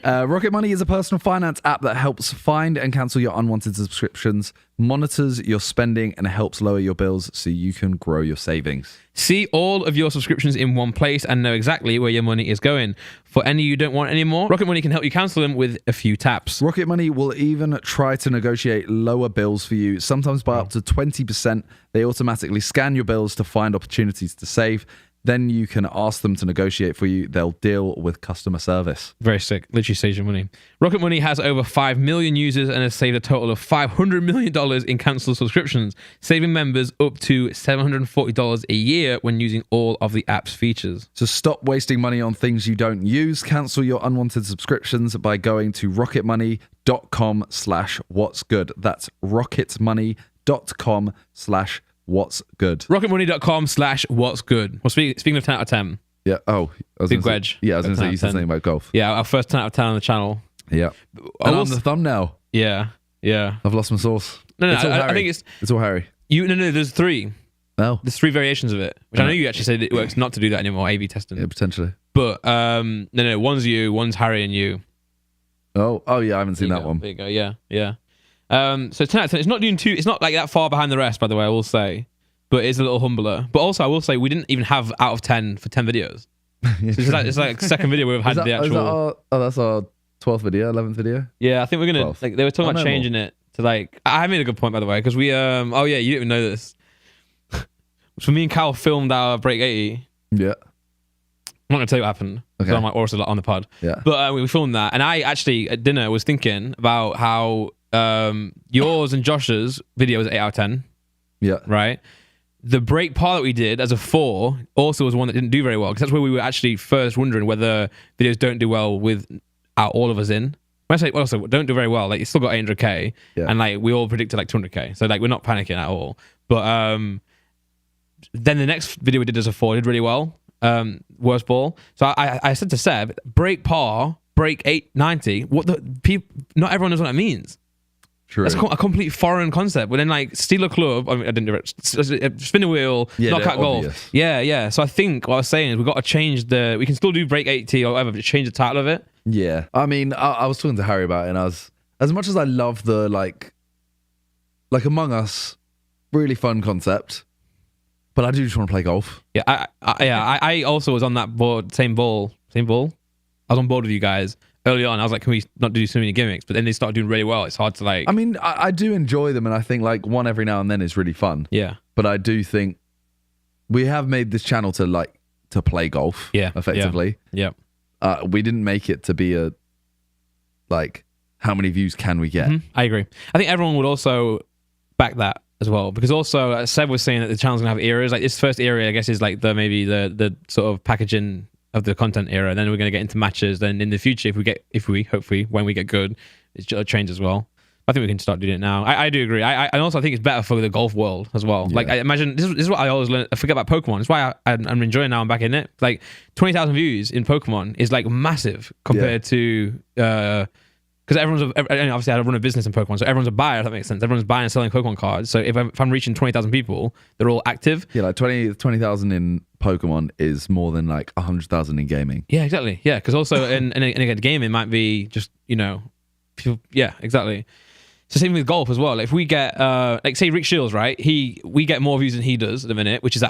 Rocket Money is a personal finance app that helps find and cancel your unwanted subscriptions, monitors your spending, and helps lower your bills so you can grow your savings. See all of your subscriptions in one place and know exactly where your money is going. For any you don't want anymore, Rocket Money can help you cancel them with a few taps. Rocket Money will even try to negotiate lower bills for you, sometimes by up to 20%. They automatically scan your bills to find opportunities to save. Then you can ask them to negotiate for you. They'll deal with customer service. Very sick. Literally saves your money. Rocket Money has over 5 million users and has saved a total of $500 million in cancelled subscriptions, saving members up to $740 a year when using all of the app's features. So stop wasting money on things you don't use. Cancel your unwanted subscriptions by going to rocketmoney.com/what's good. That's rocketmoney.com/what's good. Rocketmoney.com/what's good. Well, speaking of 10 out of 10. Yeah. Oh, I was Big gonna wedge. Say, yeah, I was going to say you said something about golf. Yeah, our first 10 out of 10 on the channel. Yeah. And on the thumbnail. Yeah. Yeah. I've lost my sauce. No, I think it's all Harry. No, there's 3. Oh. There's 3 variations of it, which I know you actually said it works not to do that anymore, A/B testing. Yeah, potentially. But no, one's you, one's Harry and you. Oh yeah, I haven't seen that one. There you go. Yeah. So 10 out of 10. It's not doing it's not like that far behind the rest, by the way, I will say. But it's a little humbler. But also, I will say, we didn't even have out of 10 for 10 videos. So it's like second video we've had the actual... that's our 12th video, 11th video? Yeah, I think we're going to... Like, they were talking about changing it to like... I made a good point, by the way, because we... Oh, yeah, you didn't even know this. So me and Cal filmed our Break 80. Yeah. I'm not going to tell you what happened. Okay. So I'm like, also on the pod. Yeah. But we filmed that. And I actually, at dinner, was thinking about how yours and Josh's video was 8 out of 10. Yeah. Right? The break part that we did as a 4 also was one that didn't do very well, because that's where we were actually first wondering whether videos don't do well without all of us in. When I say also don't do very well, like, you still got 800k, and like we all predicted like 200k, so like we're not panicking at all. But then the next video we did as a 4 did really well. Worst ball. So I said to Seb, break par, break 890. What the people? Not everyone knows what that means. True. That's a complete foreign concept. But then, like, steal a club. I mean, I didn't do it. Spin a wheel, knockout golf. Yeah. So I think what I was saying is we've got to change the... We can still do break 80 or whatever, but change the title of it. Yeah. I mean, I was talking to Harry about it, and I was... As much as I love the, like Among Us, really fun concept, but I do just want to play golf. Yeah, I also was on that board, same ball. I was on board with you guys. Early on, I was like, can we not do so many gimmicks? But then they started doing really well. It's hard to like... I mean, I do enjoy them, and I think like one every now and then is really fun. Yeah. But I do think we have made this channel to play golf. Yeah. Effectively. Yeah. We didn't make it to be a like, how many views can we get? Mm-hmm. I agree. I think everyone would also back that as well, because also Seb was saying that the channel's gonna have eras. Like, this first era, I guess, is like maybe the sort of packaging of the content era. Then we're going to get into matches. Then in the future, hopefully when we get good, it'll change as well. I think we can start doing it now. I do agree. And also I think it's better for the golf world as well. Yeah. Like, I imagine this is what I always learn. I forget about Pokemon. It's why I'm enjoying now. I'm back in it. Like 20,000 views in Pokemon is like massive compared to because obviously I run a business in Pokemon, so everyone's a buyer, if that makes sense. Everyone's buying and selling Pokemon cards. So if I'm reaching 20,000 people, they're all active. Yeah, like 20,000 in Pokemon is more than like 100,000 in gaming. Yeah, exactly. Yeah, because also in again, gaming might be just, people, yeah, exactly. So same with golf as well. Like, if we get like, say Rick Shields, right? We get more views than he does at the minute, which is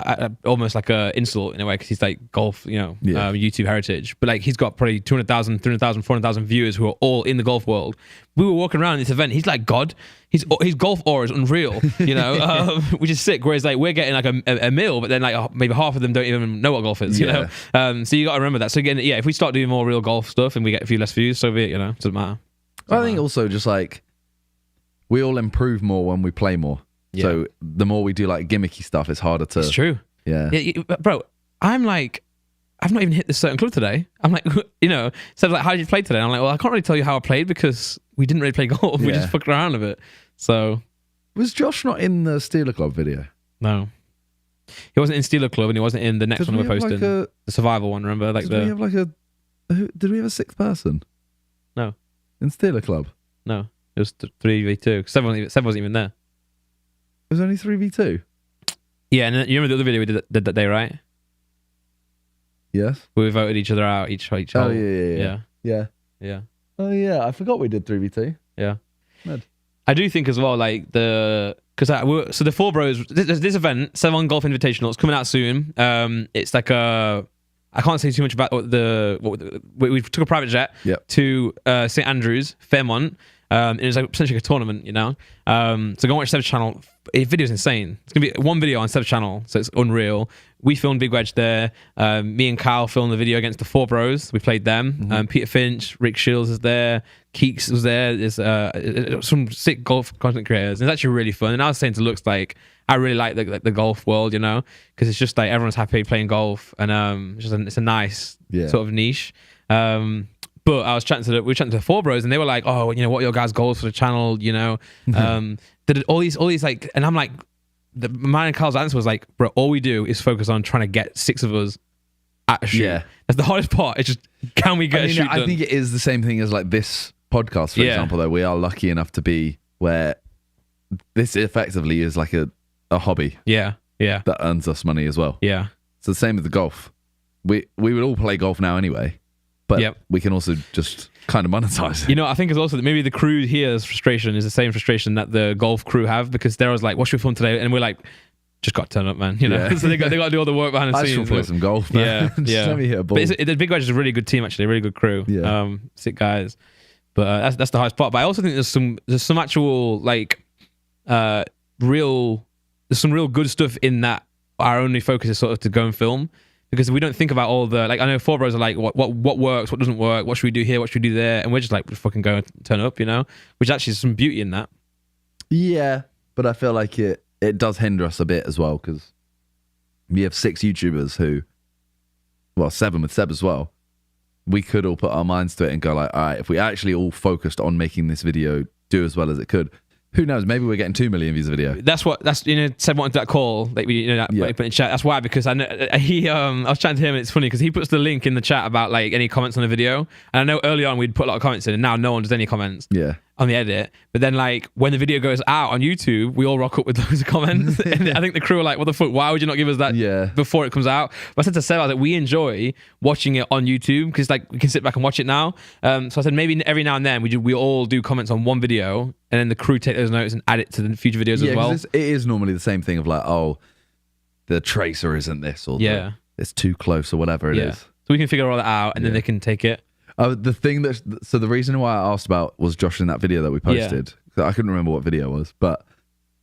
almost like a insult in a way, because he's like golf, YouTube heritage. But like, he's got probably 200,000, 300,000, 400,000 viewers who are all in the golf world. We were walking around this event. He's like God. His golf aura is unreal, which is sick. Whereas like we're getting like a mil, but then like maybe half of them don't even know what golf is. You know. So you got to remember that. So again, yeah, if we start doing more real golf stuff and we get a few less views, so be it. It doesn't matter. I think also just like, we all improve more when we play more. Yeah. So the more we do like gimmicky stuff, it's harder to... It's true. Yeah. Bro, I'm like, I've not even hit this certain club today. I'm like, so like, how did you play today? And I'm like, well, I can't really tell you how I played because we didn't really play golf. Yeah. We just fucked around a bit. So... Was Josh not in the Steeler Club video? No. He wasn't in Steeler Club, and he wasn't in the next one we're posting. Like the survival one, remember? Like, did we have like did we have a 6th person? No. In Steeler Club? No. It was 3v2. Seven wasn't even there. It was only 3v2? Yeah, and you remember the other video we did that day, right? Yes. Where we voted each other out, each Oh, yeah. Oh yeah, I forgot we did 3v2. Yeah. Mad. I do think as well, like so the Four Bros, this event, 7 Golf Invitational, it's coming out soon. It's like I can't say too much about we took a private jet to St Andrews, Fairmont. It was like essentially a tournament, you know. So go and watch Seb's channel. The video's insane. It's gonna be one video on Seb's channel, so it's unreal. We filmed Big Wedge there. Me and Kyle filmed the video against the Four Bros. We played them. Peter Finch, Rick Shields is there. Keeks was there. There's some sick golf content creators. And it's actually really fun. And I was saying to Lux, like, I really like the golf world, you know, because it's just like everyone's happy playing golf, and it's a nice sort of niche. But we were chatting to the Four Bros, and they were like, "Oh, you know, what are your guys' goals for the channel?" You know, did all these like, and I'm like, mine and Carl's answer was like, "Bro, all we do is focus on trying to get 6 of us at a shoot. Yeah, that's the hardest part. It's just, can we get a shoot done?" I think it is the same thing as like this podcast, for example. Though we are lucky enough to be where this effectively is like a hobby. Yeah, that earns us money as well. Yeah, it's the same with the golf. We would all play golf now anyway. But we can also just kind of monetize it. You know, I think it's also that maybe the crew here's frustration is the same frustration that the golf crew have, because they're always like, "What's your fun today?" And we're like, "Just got to turn up, man." You know, so they got to do all the work behind the scenes. I should play some golf, man. Yeah. Let me hit a ball. But the Big Wedge is a really good team, actually, a really good crew. Yeah. Sick guys. But that's the hardest part. But I also think there's some actual like there's some real good stuff in that. Our only focus is sort of to go and film. Because we don't think about all the, like, I know Four Bros are like, what works, what doesn't work, what should we do here, what should we do there, and we're just like, fucking go and turn up, you know, which actually is some beauty in that. Yeah, but I feel like it does hinder us a bit as well, because we have 6 YouTubers who, well, 7 with Seb as well. We could all put our minds to it and go like, all right, if we actually all focused on making this video do as well as it could, who knows? Maybe we're getting 2 million views a video. That's you know, Seb wanted that call, like we, you know, that put in chat. That's why, because I know I was chatting to him, and it's funny because he puts the link in the chat about like any comments on the video, and I know early on we'd put a lot of comments in, and now no one does any comments. On the edit, but then like when the video goes out on YouTube, we all rock up with those comments, and I think the crew are like, "What the fuck? Why would you not give us that before it comes out?" But I said to Seb, I was like, "We enjoy watching it on YouTube because like we can sit back and watch it now." So I said maybe every now and then we all do comments on one video, and then the crew take those notes and add it to the future videos as well. It is normally the same thing of like, oh, the tracer isn't this, or it's too close, or whatever it is. So we can figure all that out, and then they can take it. The thing so the reason why I asked about was Josh in that video that we posted. I couldn't remember what video it was, but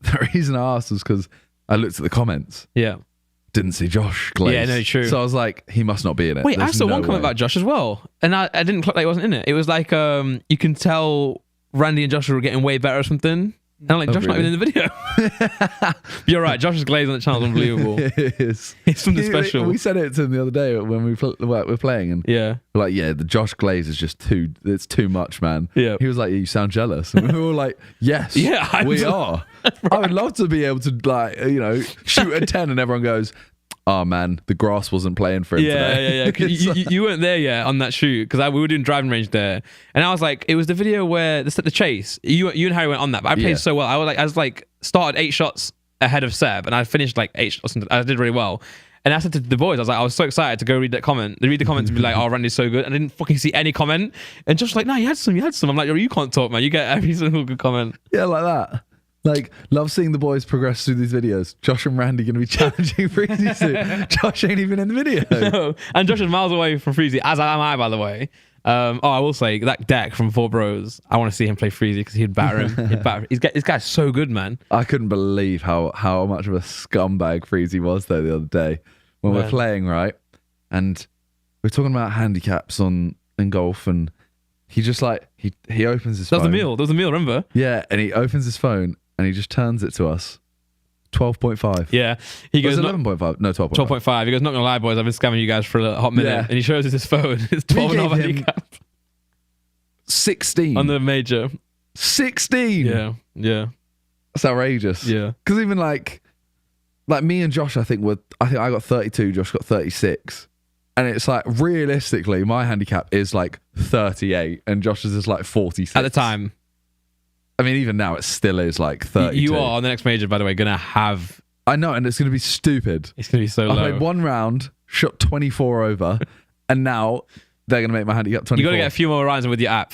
the reason I asked was because I looked at the comments. Didn't see Josh Glaze. Yeah, no, true. So I was like, he must not be in it. Wait, I saw one comment about Josh as well, and I didn't clock that he wasn't in it. It was like, you can tell Randy and Josh were getting way better or something. And I'm like, Josh not even in the video. You're right, Josh's glaze on the channel is unbelievable. It is. It's something special. We said it to him the other day when we were playing, and we're like, the Josh glaze is just it's too much, man. Yeah. He was like, you sound jealous. And we were like, yes, we are. Right. I would love to be able to, like, you know, shoot a 10 and everyone goes, "Oh man, the grass wasn't playing for him today." Yeah. You weren't there yet on that shoot, because we were doing driving range there, and I was like, it was the video where the chase. You and Harry went on that, but I played so well. I was like started 8 shots ahead of Seb, and I finished like 8 shots. I did really well. And I said to the boys, I was so excited to go read that comment. They read the comments and be like, "Oh, Randy's so good." And I didn't fucking see any comment. And Josh was like, "No, you had some. I'm like, you can't talk, man. You get every single good comment. Yeah, like that. Like, love seeing the boys progress through these videos. Josh and Randy going to be challenging Freezy soon. Josh ain't even in the video. No. And Josh is miles away from Freezy, as am I, by the way. I will say, that deck from Four Bros, I want to see him play Freezy because he'd batter him. This guy's so good, man. I couldn't believe how much of a scumbag Freezy was there the other day when we're playing, right? And we're talking about handicaps in golf, and he just like, he opens his phone. That was the meal, remember? Yeah, and he opens his phone, and he just turns it to us. 12.5. Yeah. He goes 11.5. No, 12.5. 12.5. He goes, "Not gonna lie, boys, I've been scamming you guys for a hot minute." Yeah. And he shows us his phone. It's 12 and a half handicap. 16. On the major. 16. Yeah. That's outrageous. Yeah. Because even like me and Josh, I think I got 32, Josh got 36. And it's like, realistically, my handicap is like 38 and Josh's is like 46. At the time. I mean, even now, it still is like 32. You are, on the next major, by the way, going to have... I know, and it's going to be stupid. It's going to be so low. I played one round, shot 24 over, and now they're going to make my handicap 24. You got to get a few more rounds with your app.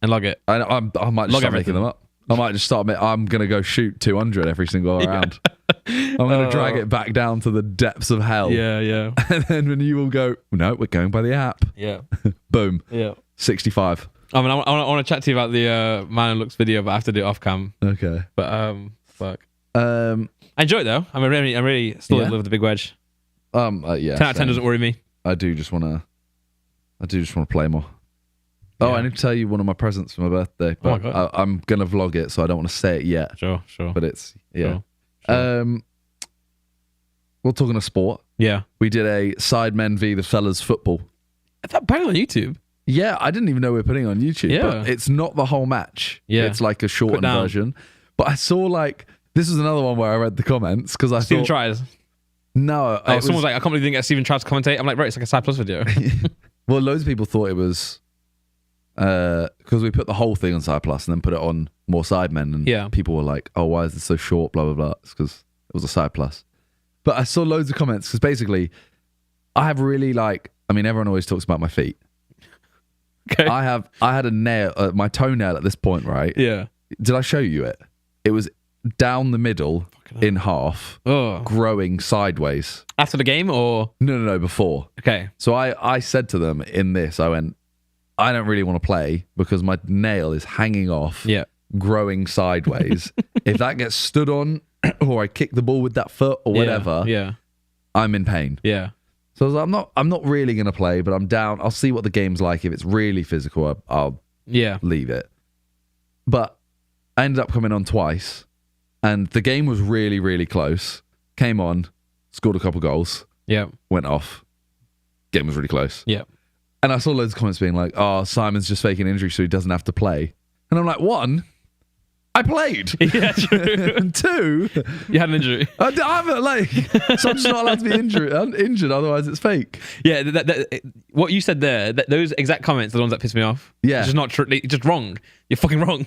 and log it. I might just start making them up. I might just start. I'm gonna go shoot 200 every single round. I'm gonna drag it back down to the depths of hell. Yeah. And then when you all go, no, we're going by the app. Yeah. Boom. Yeah. 65. I mean, I want to chat to you about the Man Who Looks video, but I have to do it off cam. Okay. But fuck. I enjoy it though. I'm really still in love with the big wedge. Yeah. 10 out of 10 doesn't worry me. I do just want to play more. Oh, I need to tell you one of my presents for my birthday, but I'm gonna vlog it, so I don't want to say it yet. Sure. But it's Sure. We're talking a sport. Yeah. We did a Sidemen v the Fellas football. Is that bang on YouTube? Yeah, I didn't even know we were putting it on YouTube. Yeah. But it's not the whole match. Yeah. It's like a shortened version. But I saw this is another one where I read the comments because I Steven thought tries. No, someone was like, I can't believe you didn't get Steven tries to commentate. I'm like, right, it's like a Side Plus video. Well, loads of people thought it was because we put the whole thing on Side Plus and then put it on more Sidemen, and people were like, "Oh, why is this so short?" Blah blah blah. It's because it was a Side Plus. But I saw loads of comments because basically, I have really everyone always talks about my feet. Okay. I had a nail, my toenail at this point, right? Yeah. Did I show you it? It was down the middle in half, growing sideways. After the game or? No, before. Okay. So I said to them in this, I went, I don't really want to play because my nail is hanging off, growing sideways. If that gets stood on or I kick the ball with that foot or whatever, I'm in pain. Yeah. So I was like, I'm not really going to play, but I'm down. I'll see what the game's like. If it's really physical, I'll leave it. But I ended up coming on twice, and the game was really, really close. Came on, scored a couple goals. Yeah. Went off. Game was really close. Yeah. And I saw loads of comments being like, "Oh, Simon's just faking injury so he doesn't have to play." And I'm like, one, I played. Yeah, true. And two, you had an injury. I haven't, so I'm just not allowed to be injured, otherwise it's fake. Yeah, what you said there, those exact comments are the ones that piss me off. Yeah. It's just not true. It's just wrong. You're fucking wrong.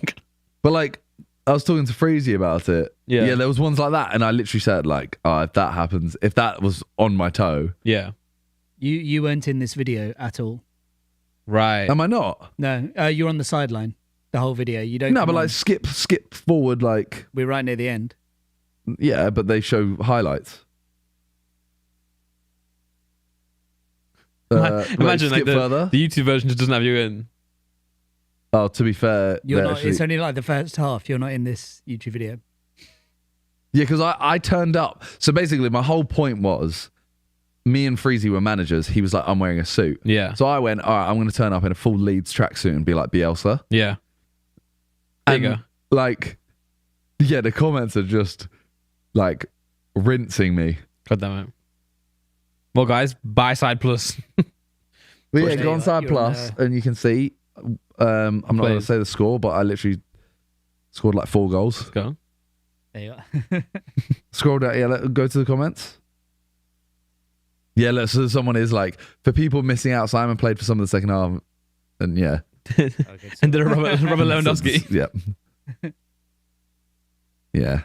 But I was talking to Freezy about it. Yeah. There was ones like that, and I literally said if that happens, if that was on my toe. Yeah. You weren't in this video at all. Right. Am I not? No, you're on the sideline. The whole video. You don't. No, but skip forward. We're right near the end. Yeah, but they show highlights. Imagine further. The YouTube version just doesn't have you in. Oh, to be fair, you're not. It's only the first half. You're not in this YouTube video. Yeah, because I turned up. So basically, my whole point was, me and Freezy were managers. He was like, I'm wearing a suit. Yeah. So I went, all right, I'm going to turn up in a full Leeds tracksuit and be like Bielsa. Yeah. And the comments are just rinsing me. God damn it. Well, guys, buy Side Plus. But yeah, go on Side Plus and you can see. I'm not going to say the score, but I literally scored 4 goals. Let's go. There you are. Scroll down. Go to the comments. Yeah, so someone is for people missing out, Simon played for some of the second half. And yeah. Okay, so and did a Robert Lewandowski. Yeah. Yeah.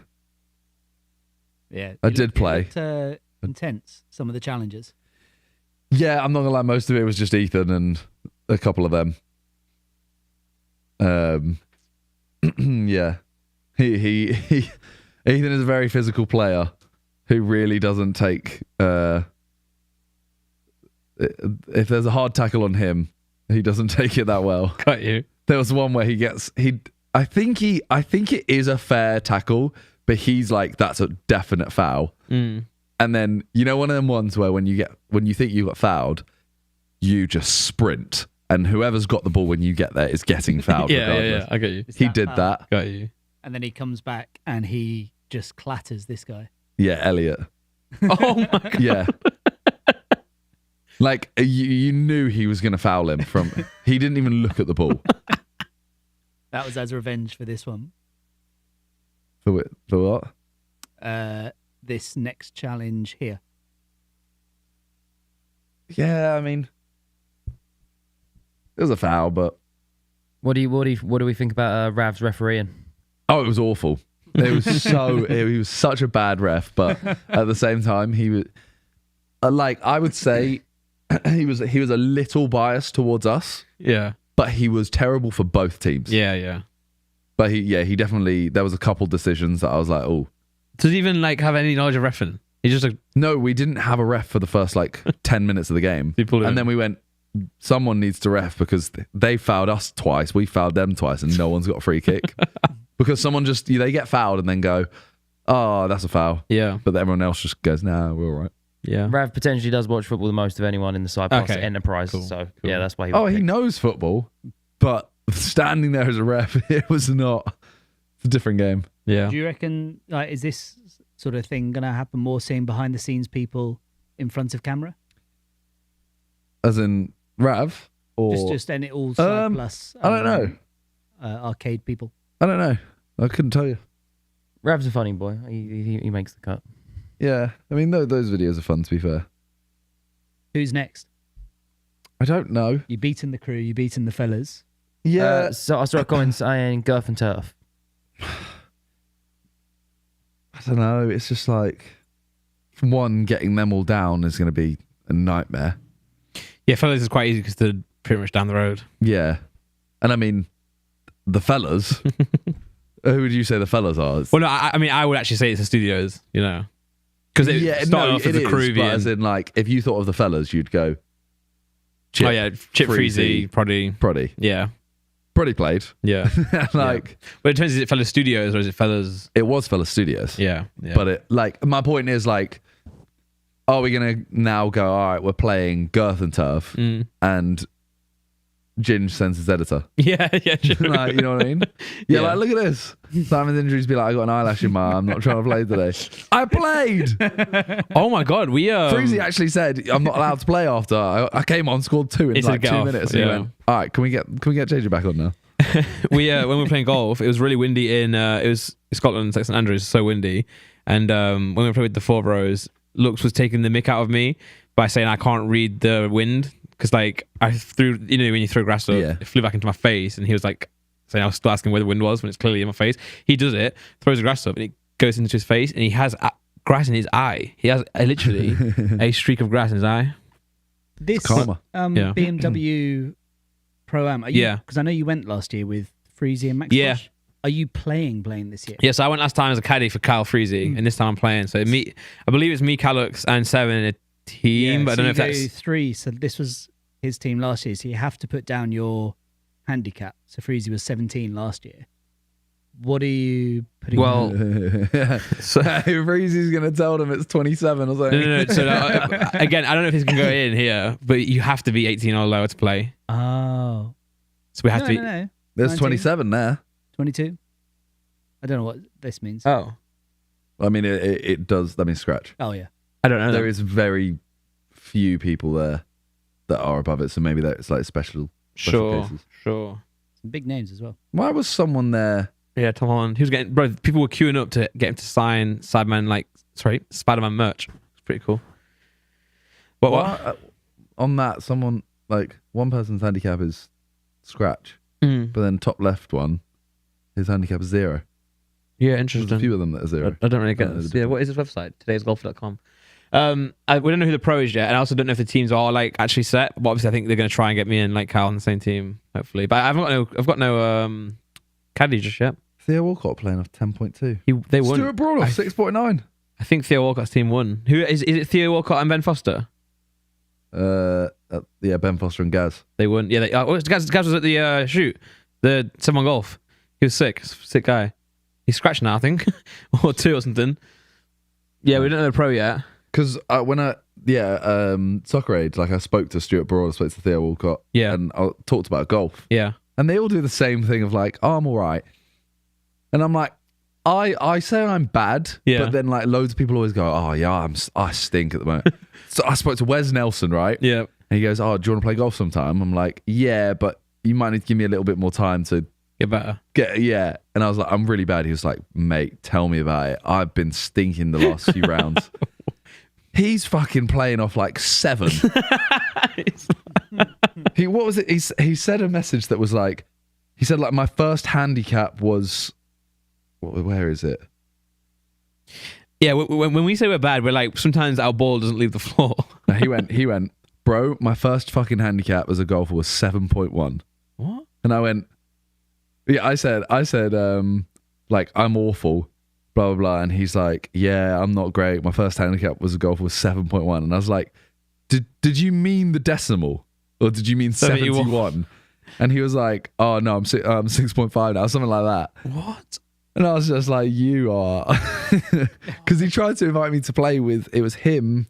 Yeah. I did play. Intense, some of the challenges. Yeah, I'm not going to lie. Most of it was just Ethan and a couple of them. Yeah. He Ethan is a very physical player who really doesn't take... if there's a hard tackle on him, he doesn't take it that well. Got you. There was one where I think it is a fair tackle, but he's like, that's a definite foul. Mm. And then one of them ones where when you think you got fouled, you just sprint, and whoever's got the ball when you get there is getting fouled. yeah, I got you. He did that. Got you. And then he comes back and he just clatters this guy. Yeah, Elliot. Oh my god. Yeah. You knew he was going to foul him he didn't even look at the ball. That was as revenge for this one. For what? This next challenge here. Yeah, I mean, it was a foul, but what do we think about Rav's refereeing? Oh, it was awful. It was he was such a bad ref, but at the same time, he was I would say he was a little biased towards us. Yeah. but he was terrible for both teams. Yeah. But he definitely, there was a couple decisions that I was like, oh. Does he even like have any knowledge of reffing? He just like, no, we didn't have a ref for the first like 10 minutes of the game. And then we went, someone needs to ref because they fouled us twice. We fouled them twice and no one's got a free kick. Because someone just, they get fouled and then go, oh, that's a foul. Yeah. But everyone else just goes, nah, we're all right. Yeah. Rav potentially does watch football the most of anyone in the side plus enterprise. Cool. So yeah, that's why he he knows football, but standing there as a ref, it was not. It's a different game. Yeah. Do you reckon, like, is this sort of thing going to happen more, seeing behind the scenes people in front of camera? As in Rav? Or just any all side plus. I don't know. Arcade people. I don't know. I couldn't tell you. Rav's a funny boy. He makes the cut. Yeah. I mean, those videos are fun, to be fair. Who's next? I don't know. You beaten the crew, you beaten the fellas. Yeah. So I saw a comment saying Girth and Turf. I don't know. It's just like, one, getting them all down is going to be a nightmare. Yeah, fellas is quite easy because they're pretty much down the road. Yeah. And I mean, the fellas. Who would you say the fellas are? Well, no, I mean, I would actually say it's the studios, you know. Because it started off as a crew. But as in, like, if you thought of the fellas, you'd go Chip, Chip Freezy, Proddy. Yeah. Proddy played. Yeah. Like, but it depends, is it fellas studios or is it fellas? It was fellas studios. Yeah. But it, like, my point is, like, are we going to now go, all right, we're playing Girth and Turf and Ginge sends his editor. Yeah, true. Like, you know what I mean? Yeah, like, look at this. Simon's injuries be like, I got an eyelash in my eye. I'm not trying to play today. I played. Oh my God, we Freezy actually said, I'm not allowed to play after. I came on, scored 2 in like 2 minutes. And he went, all right, can we get JJ back on now? We when we were playing golf, it was really windy in it was Scotland, St Andrews, so windy. And when we played with the 4 rows, Lux was taking the mick out of me by saying I can't read the wind. Because like I threw, you know, when you throw grass up, it flew back into my face, and he was like saying I was still asking where the wind was when it's clearly in my face. He does it, throws the grass up, and it goes into his face, and he has grass in his eye. He has literally a streak of grass in his eye. This BMW Pro Am, because I know you went last year with Freezy and Max. Yeah. Bosch. Are you playing this year? Yes, I went last time as a caddy for Kyle Freezy, and this time I'm playing. So I believe it's me, Calux, and Seven in a team, but I don't know if that's 3. So this was his team last year. So you have to put down your handicap. So Freezy was 17 last year. What are you putting? Well, so Freezy's gonna tell them it's 27 or something. No. So again, I don't know if he's gonna go in here, but you have to be 18 or lower to play. Oh, so we have to be. No. There's 19? 27 there. 22. I don't know what this means. Oh, I mean it does. Let me scratch. Oh yeah. I don't know. There is very few people there that are above it, so maybe that's like special cases. Sure. Some big names as well. Why was someone there? Yeah, Tom Holland. He was getting, bro. People were queuing up to get him to sign Spider-Man merch. It's pretty cool. What? On that, someone like one person's handicap is scratch, but then top left one, his handicap is 0. Yeah, interesting. There's a few of them that are 0. I don't really get this. Yeah, what is his website? Today'sgolf.com. We don't know who the pro is yet, and I also don't know if the teams are like actually set. But obviously, I think they're going to try and get me and like Cal on the same team, hopefully. But I've got no caddy just yet. Theo Walcott playing off 10.2. They won. Stuart Broad off 6.9. I think Theo Walcott's team won. Who is it? Theo Walcott and Ben Foster. Yeah, Ben Foster and Gaz. They won. Yeah, Gaz was at the shoot, the 7 golf. He was sick guy. He's scratched now, I think, or 2 or something. Yeah, we don't know the pro yet. Because Soccer Aid, like I spoke to Stuart Broad, I spoke to Theo Walcott, and I talked about golf. Yeah. And they all do the same thing of like, oh, I'm all right. And I'm like, I say I'm bad, but then like loads of people always go, oh yeah, I stink at the moment. So I spoke to Wes Nelson, right? Yeah. And he goes, oh, do you want to play golf sometime? I'm like, yeah, but you might need to give me a little bit more time to get better. And I was like, I'm really bad. He was like, mate, tell me about it. I've been stinking the last few rounds. He's fucking playing off like 7. What was it? He said a message that was like, he said like my first handicap was, where is it? Yeah, when we say we're bad, we're like sometimes our ball doesn't leave the floor. No, he went, bro. My first fucking handicap as a golfer was 7.1. What? And I went, yeah, I said, like, I'm awful, blah, blah, blah. And he's like, yeah, I'm not great. My first handicap was a golf was 7.1. And I was like, did you mean the decimal? Or did you mean 71? And he was like, oh, no, I'm 6.5 now, something like that. What? And I was just like, you are. Because he tried to invite me to play with, it was him,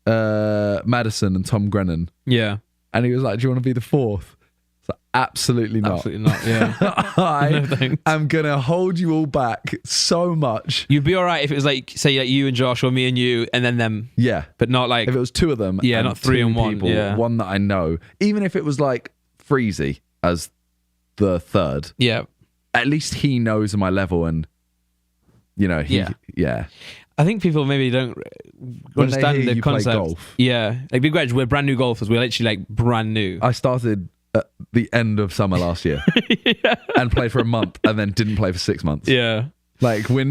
Madison and Tom Grennan. Yeah. And he was like, do you want to be the fourth? So absolutely not. Absolutely not, yeah. I am going to hold you all back so much. You'd be all right if it was like, say, like you and Josh or me and you and then them. Yeah. But not like... If it was two of them. Yeah, not 3 and 1. People, yeah. One that I know. Even if it was like Freezy as the third. Yeah. At least he knows my level and, you know, yeah. I think people maybe don't understand the concept. Golf. Yeah. Like Big Wedge, we're brand new golfers. We're literally like brand new. I started at the end of summer last year and played for a month and then didn't play for 6 months. Yeah. Like we're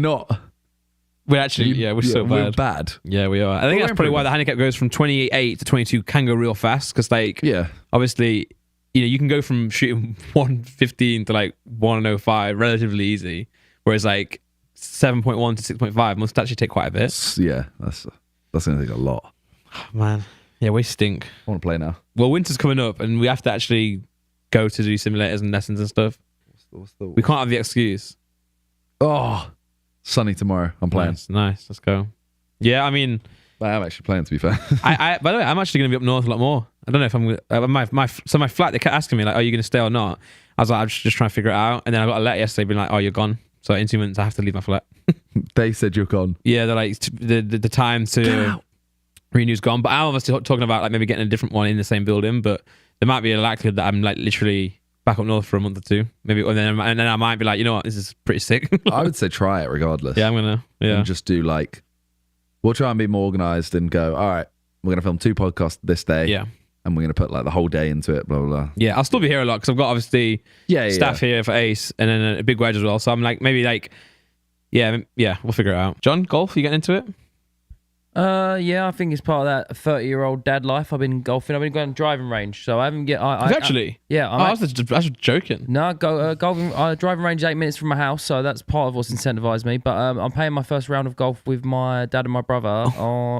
actually, we're so bad. We're bad. Yeah, we are. I think that's probably why the handicap goes from 28 to 22 can go real fast because like, obviously, you know, you can go from shooting 115 to like 105 relatively easy. Whereas like 7.1 to 6.5 must actually take quite a bit. Yeah, that's going to take a lot. Oh, man. Yeah, we stink. I want to play now. Well, winter's coming up and we have to actually go to do simulators and lessons and stuff. We can't have the excuse. Oh, sunny tomorrow. I'm playing. Nice. Let's go. Yeah, I mean... I am actually playing, to be fair. By the way, I'm actually going to be up north a lot more. I don't know if I'm... So my flat, they kept asking me, like, are you going to stay or not? I was like, I'm just trying to figure it out. And then I got a letter yesterday being like, oh, you're gone. So in 2 months, I have to leave my flat. They said you're gone. Yeah, they're like, the time to renew's gone. But I'm obviously talking about like maybe getting a different one in the same building. But there might be a likelihood that I'm like literally back up north for a month or two. Maybe, and then I might be like, you know what, this is pretty sick. I would say try it regardless. Yeah, I'm going to. Yeah. And just do like... We'll try and be more organised and go, all right, we're going to film 2 podcasts this day. Yeah. And we're going to put like the whole day into it, blah, blah, blah. Yeah, I'll still be here a lot because I've got obviously staff here for Ace and then a Big Wedge as well. So I'm like, maybe like, yeah, we'll figure it out. John, golf, you getting into it? Yeah, I think it's part of that 30-year-old dad life. I've been golfing. I've been going driving range, so I haven't get. Actually? Yeah. I was joking. No, golfing. Driving range is 8 minutes from my house, so that's part of what's incentivized me. But I'm playing my first round of golf with my dad and my brother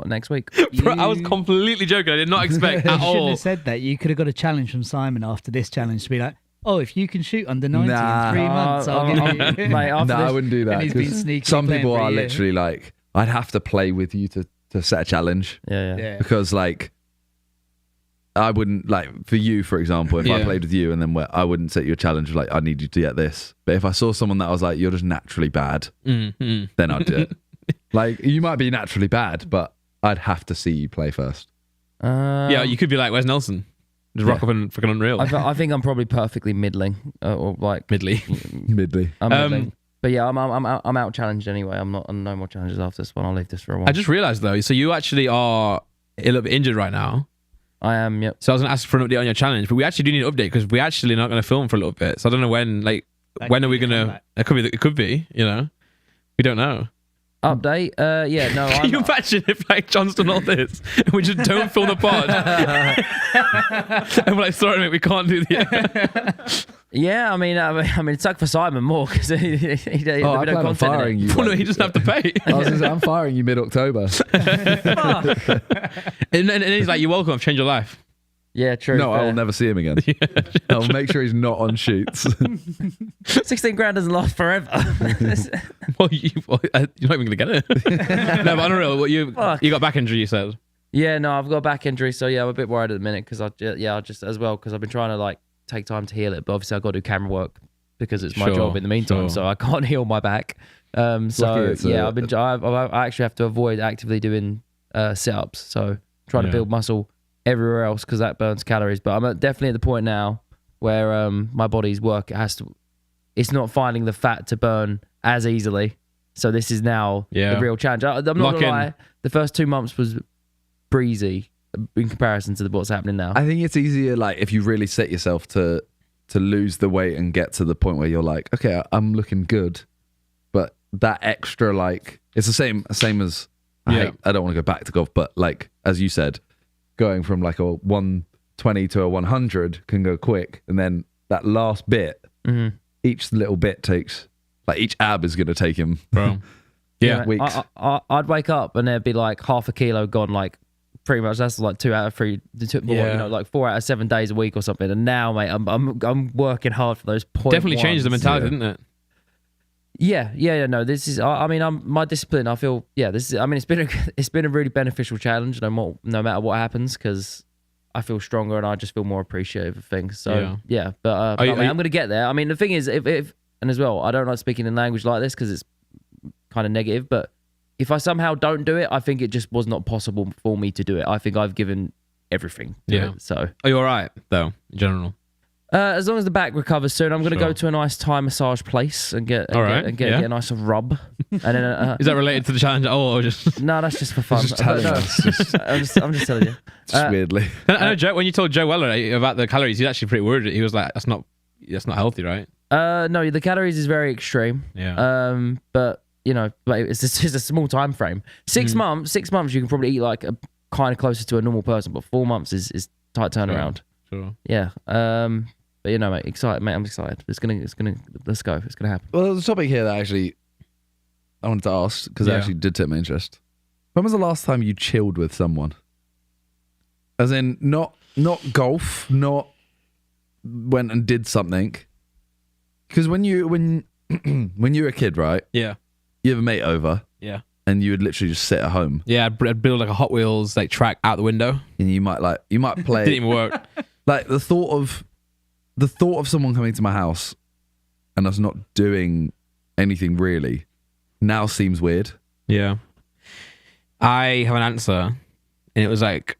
next week. Bro, I was completely joking. I did not expect at all. You shouldn't have said that. You could have got a challenge from Simon after this challenge to be like, oh, if you can shoot under 90 in 3 months, I'll give you. Mate, I wouldn't do that. And he's been sneaky. Some people are literally like, I'd have to play with you to set a challenge. Yeah. Because like, I wouldn't like for you, for example, if I played with you and then I wouldn't set you a challenge of like, I need you to get this. But if I saw someone that I was like, you're just naturally bad, then I'd do it. Like, you might be naturally bad, but I'd have to see you play first. Yeah, you could be like, where's Nelson? Just rock up and freaking Unreal. I think I'm probably perfectly middling, or like Midley. I'm middling. But yeah, I'm out challenged anyway. I'm no more challenges after this one. I'll leave this for a while. I just realised though, so you actually are a little bit injured right now. I am, yep. So I was going to ask for an update on your challenge, but we actually do need an update because we're actually not going to film for a little bit. So I don't know when. Like, when are we going to? It could be. You know, we don't know. Update? Yeah, no. Can you imagine if like John's done all this and we just don't film the pod? And we're like, sorry, mate, we can't do the. Yeah, I mean, it sucked for Simon more because he I plan on firing you. Well, no, he doesn't have to pay. I'm firing you mid-October. and he's like, you're welcome. I've changed your life. Yeah, true. No, I will never see him again. I'll make sure he's not on shoots. 16 grand doesn't last forever. Well, you're not even going to get it. No, but Unreal, you got back injury, you said. Yeah, no, I've got a back injury, so yeah, I'm a bit worried at the minute because I just as well because I've been trying to like take time to heal it, but obviously I've got to do camera work because it's my job in the meantime, so I can't heal my back. So yeah, I actually have to avoid actively doing sit-ups, so trying to build muscle everywhere else because that burns calories. But I'm definitely at the point now where my body's work it's not finding the fat to burn as easily. So this is now the real challenge. I'm not gonna lie, the first 2 months was breezy in comparison to what's happening now. I think it's easier like if you really set yourself to lose the weight and get to the point where you're like, okay, I'm looking good, but that extra like it's the same as I don't want to go back to golf, but like as you said, going from like a 120 to a 100 can go quick, and then that last bit, each little bit takes, like each ab is going to take him, bro. Yeah, weeks. I'd wake up and there'd be like half a kilo gone, like pretty much. That's like 2 out of 3. Like 4 out of 7 days a week or something. And now, mate, I'm working hard for those points. Definitely changes the mentality, didn't it? Yeah. No, this is. I mean, my discipline. I feel. Yeah, this is. I mean, it's been a really beneficial challenge. No matter what happens, because I feel stronger and I just feel more appreciative of things. So yeah. But I'm gonna get there. I mean, the thing is, if and as well, I don't like speaking in language like this because it's kind of negative. But if I somehow don't do it, I think it just was not possible for me to do it. I think I've given everything to it. So are you all right though, in general? As long as the back recovers soon, I'm going to go to a nice Thai massage place and get a nice rub. And then is that related to the challenge at all, or just no? That's just for fun. I'm just telling you. Just weirdly. I know Joe, when you told Joe Weller about the calories, he's actually pretty worried. He was like, "That's not healthy, right?" No, the calories is very extreme. Yeah. But it's just a small time frame. 6 months, you can probably eat like kind of closer to a normal person, but 4 months is tight turnaround. Sure. Yeah. But mate, excited, mate. I'm excited. Let's go. It's gonna happen. Well, there's a topic here that actually I wanted to ask because it actually did take my interest. When was the last time you chilled with someone? As in, not golf, not went and did something. Because when you were a kid, right? Yeah. You have a mate over. Yeah. And you would literally just sit at home. Yeah, I'd build like a Hot Wheels like track out the window. And you might play. Didn't even work. Like the thought of someone coming to my house and us not doing anything really now seems weird. Yeah. I have an answer, and it was like,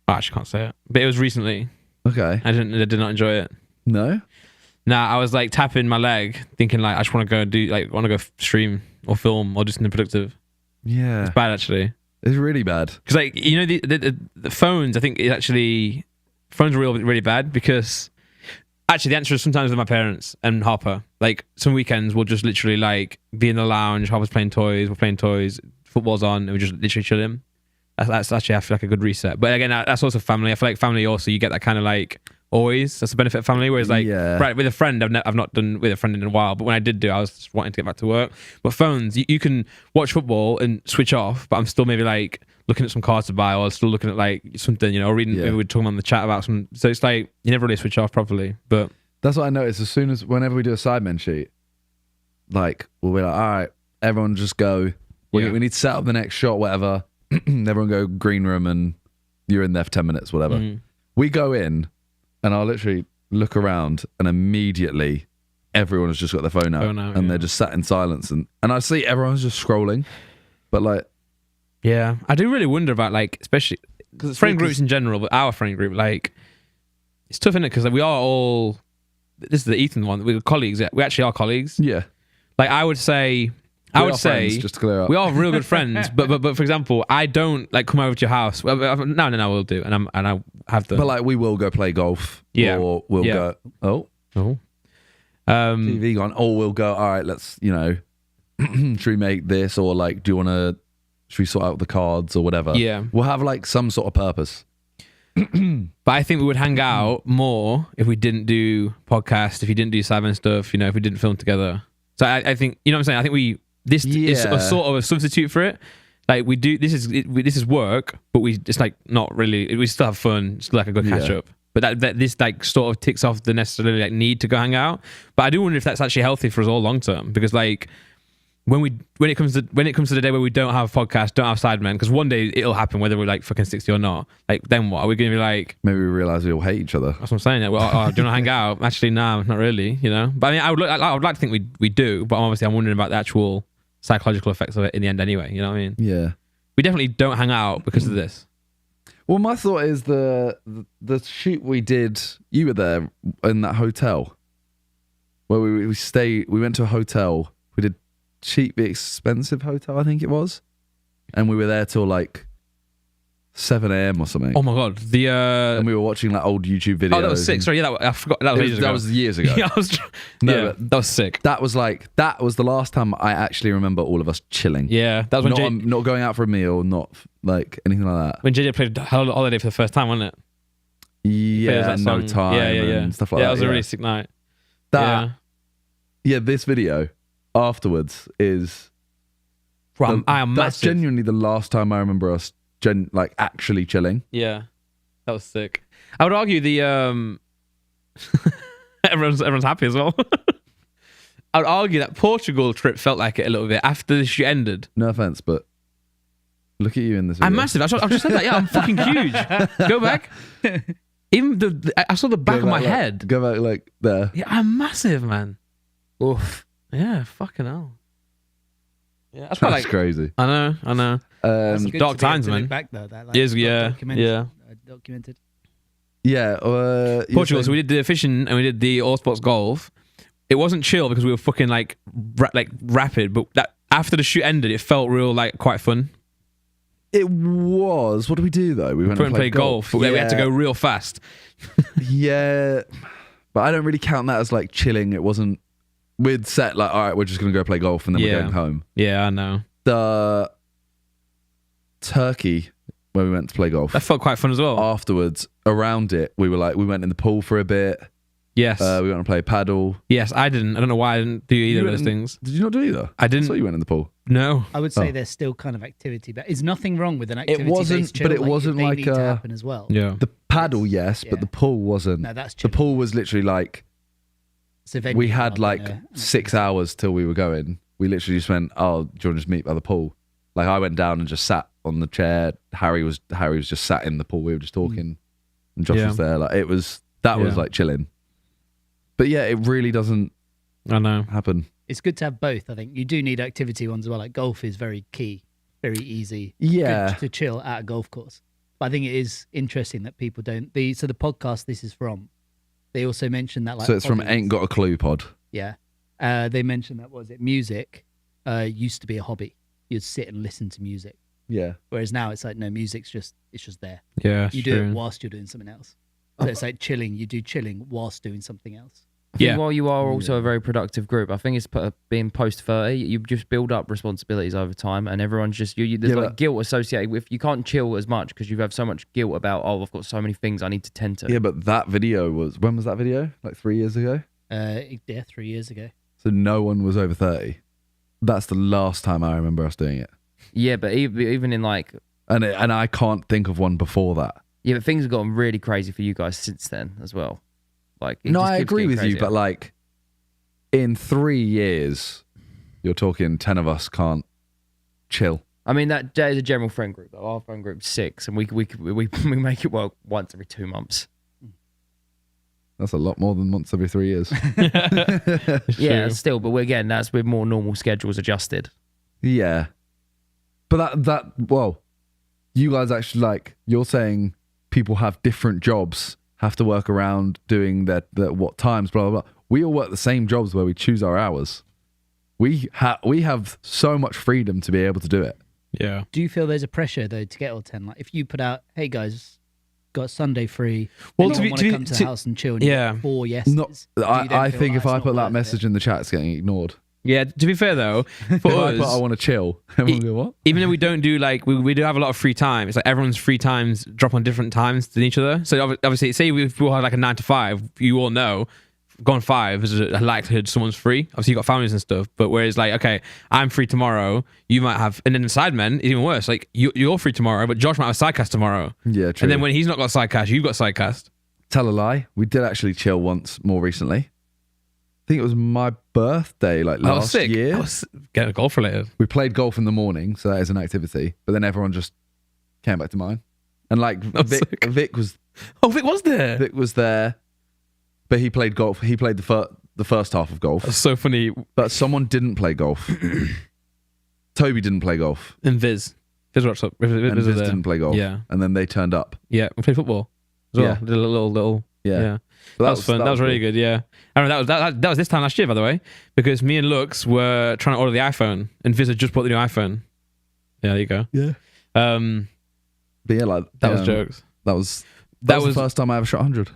I actually can't say it, but it was recently. Okay. I did not enjoy it. No? Nah, I was like tapping my leg, thinking like I just want to go stream or film or do something productive. Yeah. It's bad actually. It's really bad. Because like, the phones, I think phones are really bad because actually the answer is sometimes with my parents and Harper. Like some weekends we'll just literally like be in the lounge, Harper's playing toys, we're playing toys, football's on, and we just literally chilling. That's actually, I feel like a good reset. But again, that's also family. I feel like family also, you get that kind of like always, that's the benefit of family. Whereas like right with a friend, I've not done with a friend in a while, but when I did do, I was just wanting to get back to work. But phones, you can watch football and switch off, but I'm still maybe like looking at some cards to buy, or still looking at like something, or reading, maybe we're talking on the chat about some, so it's like you never really switch off properly. But that's what I noticed. As soon as whenever we do a Sidemen sheet, like we'll be like, all right, everyone just go, we need to set up the next shot, whatever. Everyone go green room and you're in there for 10 minutes, whatever. We go in and I'll literally look around and immediately everyone has just got their phone out and they're just sat in silence, and I see everyone's just scrolling, but like, yeah, I do really wonder about like, especially because friend groups in general, but our friend group, like it's tough, isn't it? Because like, we are all, this is the Ethan one, we're colleagues. We actually are colleagues. Yeah. Like I would say, just to clear up, we are real good friends. but for example, I don't like come over to your house. Well, no, we'll do, and I have them. But like we will go play golf. Yeah. Or we'll go. TV gone. Or we'll go. All right, let's should we make this, or like, do you want to? Should we sort out the cards or whatever? Yeah. We'll have like some sort of purpose. But I think we would hang out more if we didn't do podcast, if you didn't do Sidemen stuff, if we didn't film together. So I think, what I'm saying? I think this is a sort of a substitute for it. Like we do, this is work, but it's like not really, we still have fun, it's like a good catch up. But that this like sort of ticks off the necessarily like need to go hang out. But I do wonder if that's actually healthy for us all long term, because like when it comes to the day where we don't have a podcast, don't have Sidemen, because one day it'll happen whether we're like fucking 60 or not. Like then what are we going to be like? Maybe we realize we all hate each other. That's what I'm saying. Like, well, do you want to hang out? Actually, no, not really. But I mean, I would like to think we do, but obviously I'm wondering about the actual psychological effects of it in the end anyway. You know what I mean? Yeah. We definitely don't hang out because of this. Well, my thought is the shoot we did, you were there in that hotel where we went to a hotel. We did cheap, expensive hotel, I think it was. And we were there till like 7 a.m. or something. Oh my God. And we were watching like old YouTube videos. Oh, that was sick. Sorry, I forgot. That was years ago. That was years ago. That was sick. That was the last time I actually remember all of us chilling. Yeah. That was when not going out for a meal, not like anything like that. When JJ played Holiday for the first time, wasn't it? Yeah, that no song. time. Yeah, and stuff like that. Yeah, it was a really sick night. This video afterwards is. I am That's massive. genuinely the last time I remember us actually chilling. Yeah, that was sick. I would argue the everyone's happy as well. I would argue that Portugal trip felt like it a little bit after the shoot ended. No offense, but look at you in this video. I'm massive. I've just said that. Yeah, I'm fucking huge. Go back. Even I saw the back of my head. Go back like there. Yeah, I'm massive, man. Oof. Yeah, fucking hell. Yeah, that's That's crazy. I know. Dark times, man. Back though, that documented. Yeah. Portugal. So we did the fishing and we did the all sports golf. It wasn't chill because we were fucking like rapid, but that after the shoot ended, it felt real quite fun. It was. What did we do though? We went and played golf. But we had to go real fast. Yeah, but I don't really count that as like chilling. It wasn't. We'd set like, all right, we're just gonna go play golf and then we're going home. Yeah, I know. The Turkey where we went to play golf. That felt quite fun as well. Afterwards, around it, we went in the pool for a bit. Yes. We went and played paddle. Yes, I didn't. I don't know why I didn't do either of those things. Did you not do either? I didn't. I saw you went in the pool. No. I would say there's still kind of activity, but there's nothing wrong with an activity. It wasn't, but it wasn't they like need to happen as well. Yeah. The paddle, yes, but the pool wasn't. No, that's the chilling. pool was literally like we had like 6 hours. hours till we were going. We literally just went, oh, do you want to just meet by the pool? Like I went down and just sat on the chair. Harry was just sat in the pool. We were just talking, and Josh was there. Like was like chilling. But yeah, it really doesn't. I know. Happen. It's good to have both. I think you do need activity ones as well. Like golf is very key, very easy. Yeah, good to chill at a golf course. But I think it is interesting that people don't. So the podcast this is from, they also mentioned that like. So it's from Ain't Got a Clue pod. Yeah, they mentioned that music used to be a hobby. You'd sit and listen to music. Yeah. Whereas now it's like no, music's just there. Yeah. You do it whilst you're doing something else. So it's like chilling. You do chilling whilst doing something else. I think while you are also a very productive group, I think it's being post 30, you just build up responsibilities over time, and everyone's just there's like guilt associated with you can't chill as much because you have so much guilt about I've got so many things I need to tend to. Yeah, but that video when was that video? Like 3 years ago? 3 years ago. So no one was over 30. That's the last time I remember us doing it. Yeah, but even in like and I can't think of one before that. Yeah, but things have gotten really crazy for you guys since then as well. Like, no, I agree with you, but like in 3 years, you're talking 10 of us can't chill. I mean, that is a general friend group. Though. Our friend group's 6, and we make it work once every 2 months. That's a lot more than once every 3 years. Yeah, still, but that's with more normal schedules adjusted. Yeah, but well, you guys actually like you're saying people have different jobs. Have to work around doing that what times, blah, blah, blah. We all work the same jobs where we choose our hours. We have so much freedom to be able to do it. Yeah. Do you feel there's a pressure, though, to get all 10? Like, if you put out, hey, guys, got Sunday free, well, to come to the house and chill, and you get 4 yeses. I think if I put that message in the chat, it's getting ignored. Yeah, to be fair though, for us, I want to chill. Everyone go, what? Even though we don't do we do have a lot of free time. It's like everyone's free times drop on different times than each other. So obviously, say we all have like a 9 to 5, you all know, gone 5 is a likelihood someone's free. Obviously, you got families and stuff. But whereas like, okay, I'm free tomorrow, you might have, and then the sidemen even worse. Like you're free tomorrow, but Josh might have a sidecast tomorrow. Yeah, true. And then when he's not got sidecast, you've got sidecast. Tell a lie. We did actually chill once more recently. I think it was my birthday, like last year. I was getting golf related. We played golf in the morning, so that is an activity. But then everyone just came back to mine, and like Vic was. Oh, Vic was there. Vic was there, but he played golf. He played the first half of golf. That's so funny. But someone didn't play golf. Toby didn't play golf, and Viz what's up? Viz didn't play golf. Yeah, and then they turned up. Yeah, we played football as well. Yeah. Did a little. Yeah. That was fun. That was really good. Yeah, I remember that was this time last year, by the way, because me and Lux were trying to order the iPhone, and Viz had just bought the new iPhone. Yeah, there you go. Yeah. But yeah, like that was jokes. That was the first time I ever shot 100.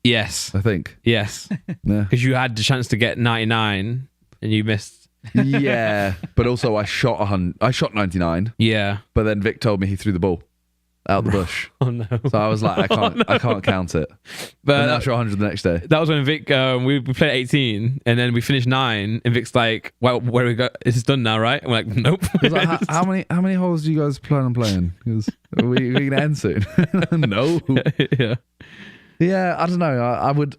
Yes, I think. Yes. Yeah. Because you had the chance to get 99, and you missed. Yeah, but also I shot 100. I shot 99. Yeah. But then Vic told me he threw the ball, out the bush. Oh no! So I was like, I can't count it. But then I shot 100 the next day. That was when Vic, we played 18, and then we finished 9, and Vic's like, "Well, where do we go? Is this done now, right?" And we're like, "Nope." Like, how many holes do you guys plan on playing? Because we gonna end soon. No. Yeah, I don't know. I would.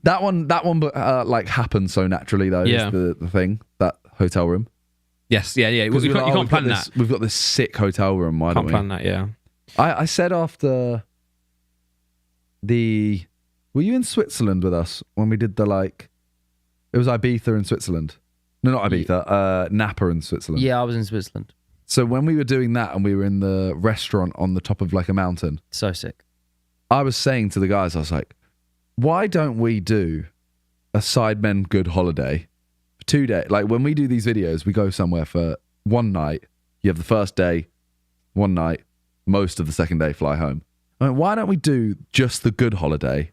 That one, like happened so naturally though. Yeah. Is the thing, that hotel room. Yes, yeah. You can't plan that. We've got this sick hotel room. Why don't we? Can't plan that. Yeah. I said after the. Were you in Switzerland with us when we did the like? It was Ibiza in Switzerland. No, not Ibiza. Napa in Switzerland. Yeah, I was in Switzerland. So when we were doing that and we were in the restaurant on the top of like a mountain. So sick. I was saying to the guys, I was like, why don't we do a Sidemen Good holiday for 2 days? Like when we do these videos, we go somewhere for one night. You have the first day, one night, most of the second day, fly home. I mean, why don't we do just the good holiday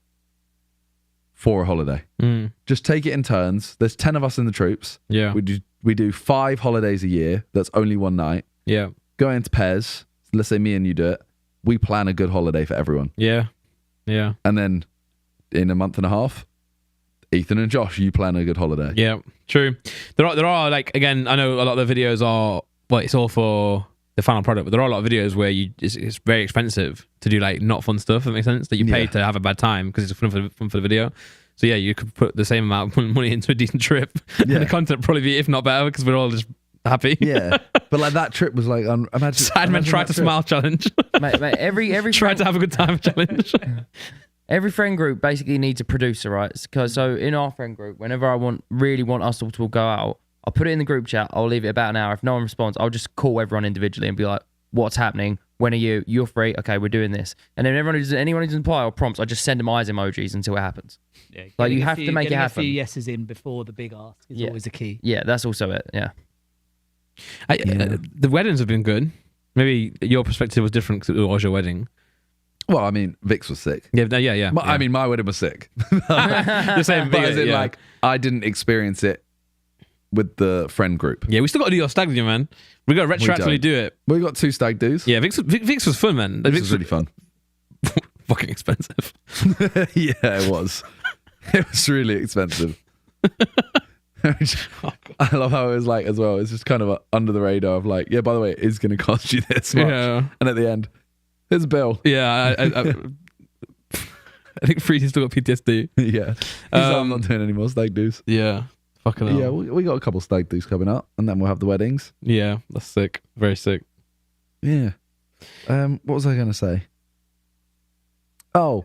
for a holiday? Just take it in turns. There's 10 of us in the troops. Yeah. We do 5 holidays a year. That's only one night. Yeah. Go into pairs. Let's say me and you do it. We plan a good holiday for everyone. Yeah. Yeah. And then in a month and a half, Ethan and Josh, you plan a good holiday. Yeah, true. There are like, again, I know a lot of the videos are, well, it's all for the final product, but there are a lot of videos where it's very expensive to do like not fun stuff. If that makes sense. That you pay to have a bad time because it's fun for the video. So yeah, you could put the same amount of money into a decent trip, and the content probably be, if not better, because we're all just happy. Yeah, but like that trip was like, imagine Sidemen try to smile challenge. mate, every try to have a good time challenge. Every friend group basically needs a producer, right? So in our friend group, whenever I really want us all to go out, I'll put it in the group chat. I'll leave it about an hour. If no one responds, I'll just call everyone individually and be like, "What's happening? When are you? You're free? Okay, we're doing this." And then anyone who doesn't reply or prompts, I just send them eyes emojis until it happens. Yeah, like you have to make it happen. A few yeses in before the big ask is always a key. Yeah, that's also it. Yeah. The weddings have been good. Maybe your perspective was different because it was your wedding. Well, I mean, Vic's was sick. Yeah. I mean, my wedding was sick. The same, but as in, like, I didn't experience it with the friend group. Yeah, we still got to do your stag do, man. We got to retroactively do it. We got 2 stag do's. Yeah, Vic's was fun, man. Vic's was really fun. Fucking expensive. Yeah, it was. It was really expensive. I love how it was like as well. It's just kind of under the radar of like, yeah, by the way, it is going to cost you this much. Yeah. And at the end, here's a bill. Yeah, I think Freezy still got PTSD. Yeah. I'm not doing any more stag do's. Yeah. Fucking hell. Yeah, we got a couple stag do's coming up, and then we'll have the weddings. Yeah, that's sick. Very sick. Yeah. What was I going to say? Oh,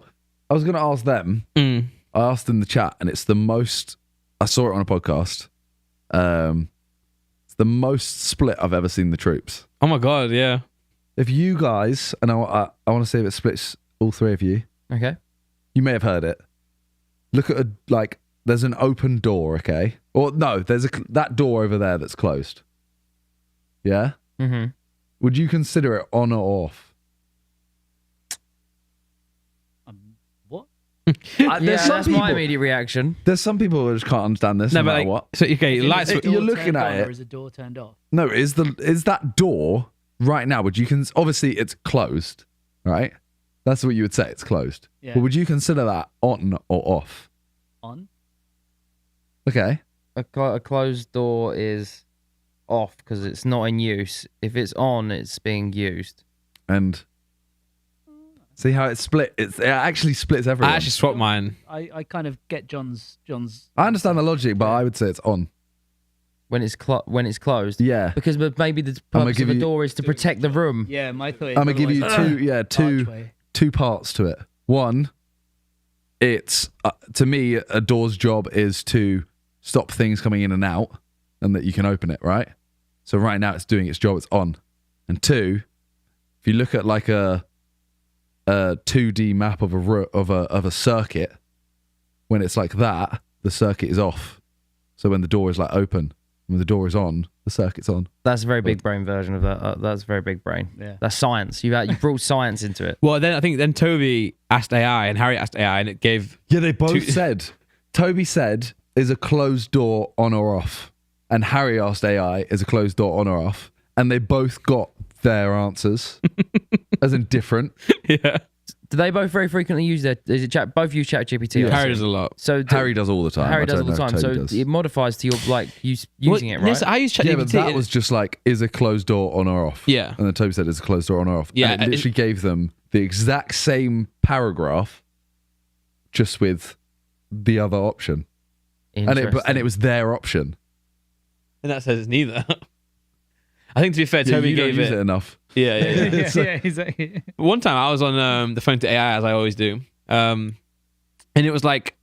I was going to ask them. I asked in the chat, and it's the most. I saw it on a podcast. It's the most split I've ever seen the troops. Oh my god, yeah. If you guys, and I want to see if it splits all 3 of you. Okay. You may have heard it. Look at there's an open door, okay? Or no, there's that door over there that's closed. Yeah? Mm-hmm. Would you consider it on or off? What? That's my immediate reaction. There's some people who just can't understand this no matter like, what. So, okay, lights. You're looking at it. Or is the door turned off? No, is that door right now? Would you obviously it's closed, right? That's what you would say. It's closed. Yeah. But would you consider that on or off? On. Okay. A closed door is off because it's not in use. If it's on, it's being used. And see how it's split? It actually splits everyone. I actually swapped mine. I kind of get John's. I understand the logic, but I would say it's on. When it's closed, yeah, because maybe the purpose of a door is to protect the room. Yeah, my thought. I'm gonna give you two parts to it. One, it's to me a door's job is to stop things coming in and out, and that you can open it, right? So right now it's doing its job. It's on. And 2, if you look at like a 2D map of a circuit, when it's like that, the circuit is off. So when the door is like open, when the door is on, the circuit's on. That's a very big brain version of that. That's very big brain. Yeah. That's science. You brought science into it. Well, then I think Toby asked AI and Harry asked AI, and it gave. Yeah, they both said. Toby said, "Is a closed door on or off?" And Harry asked AI, "Is a closed door on or off?" And they both got their answers, as in different. Yeah. Do they both very frequently use their? Is it both use ChatGPT? Yeah. Harry does a lot. So Harry does all the time. Harry I does all don't the know time. if So Toby does. it modifies to your using it, right? Yes, I use ChatGPT. Yeah, but that was just like, is a closed door on or off? Yeah. And then Toby said, is a closed door on or off? Yeah, And it literally gave them the exact same paragraph, just with the other option. And it was their option. And that says it's neither. I think to be fair, Toby you don't gave use it enough. Yeah. yeah, exactly. One time I was on the phone to AI, as I always do, and it was like,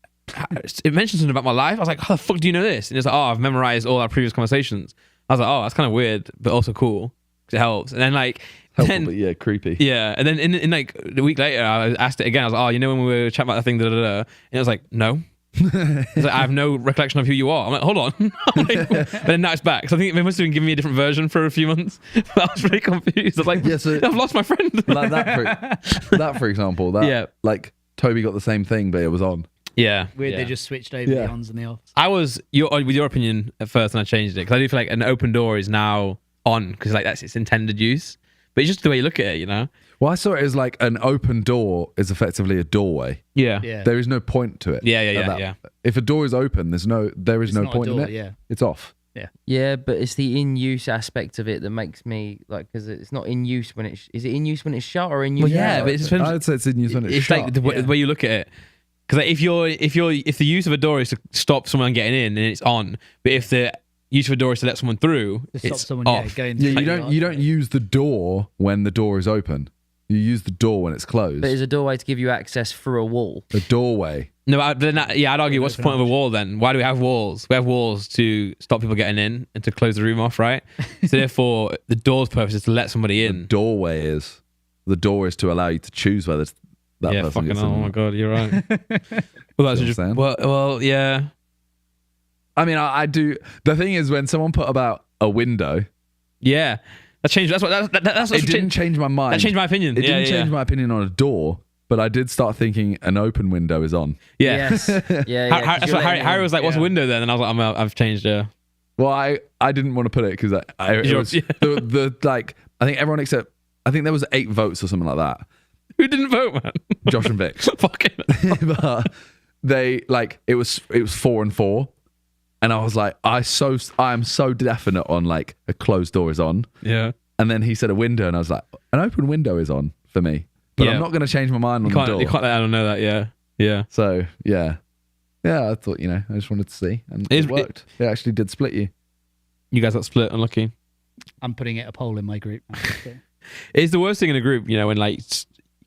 it mentioned something about my life. I was like, how the fuck do you know this? And it's like, oh, I've memorized all our previous conversations. I was like, oh, that's kind of weird, but also cool because it helps. And then like, Helpful, but yeah, creepy. yeah, and then in like a week later, I asked it again. I was like, oh, you know when we were chatting about that thing, da da da, and it was like, no. It's like, I have no recollection of who you are. I'm like, hold on. But then now it's back. So I think they must have been giving me a different version for a few months. I was really confused. I was like, I've lost my friend. Like that, for example. Like Toby got the same thing, but it was on. Yeah. Weird, they just switched over the ons and the offs. I was with your opinion at first, and I changed it because I do feel like an open door is now on because like that's its intended use. But it's just the way you look at it, you know. Well, I saw it as like an open door is effectively a doorway. Yeah. There is no point to it. Yeah. If a door is open, there is no point in it. Yeah. It's off. Yeah, but it's the in-use aspect of it that makes me like, because it's not in use when it's. Is it in use when it's shut or in use? Well, yeah, but it's I would say it's in use when it's shut. like the way you look at it. Because like, if the use of a door is to stop someone getting in, then it's on. But if the use of a door is to let someone through, it's off. Going you don't use the door when the door is open. You use the door when it's closed. But it's a doorway to give you access through a wall. A doorway. No, I'd argue, what's the point of a wall then? Why do we have walls? We have walls to stop people getting in and to close the room off, right? So therefore, the door's purpose is to let somebody in. The door is to allow you to choose whether that person fucking gets in. oh my god, you're right. Well, that's just well, yeah. I mean, I do. The thing is, when someone put about a window, yeah, that changed. That's what it didn't change my mind. That changed my opinion. It didn't change my opinion on a door, but I did start thinking an open window is on. Yeah, Yes. Yeah. That's what Harry was like. What's a window then? And I was like, I've changed. Yeah. Well, I didn't want to put it because it was the like I think everyone except I think there was 8 votes or something like that. Who didn't vote, man? Josh and Vic. Fucking. But they like it was 4 and 4. And I was like, I am so definite on like a closed door is on. Yeah. And then he said a window, and I was like, an open window is on for me. But I'm not going to change my mind on the door. You can't let Alan know that, yeah. So, yeah. Yeah, I thought, I just wanted to see. And it worked. It actually did split you. You guys got split, unlucky. I'm putting it a poll in my group. It's the worst thing in a group, when like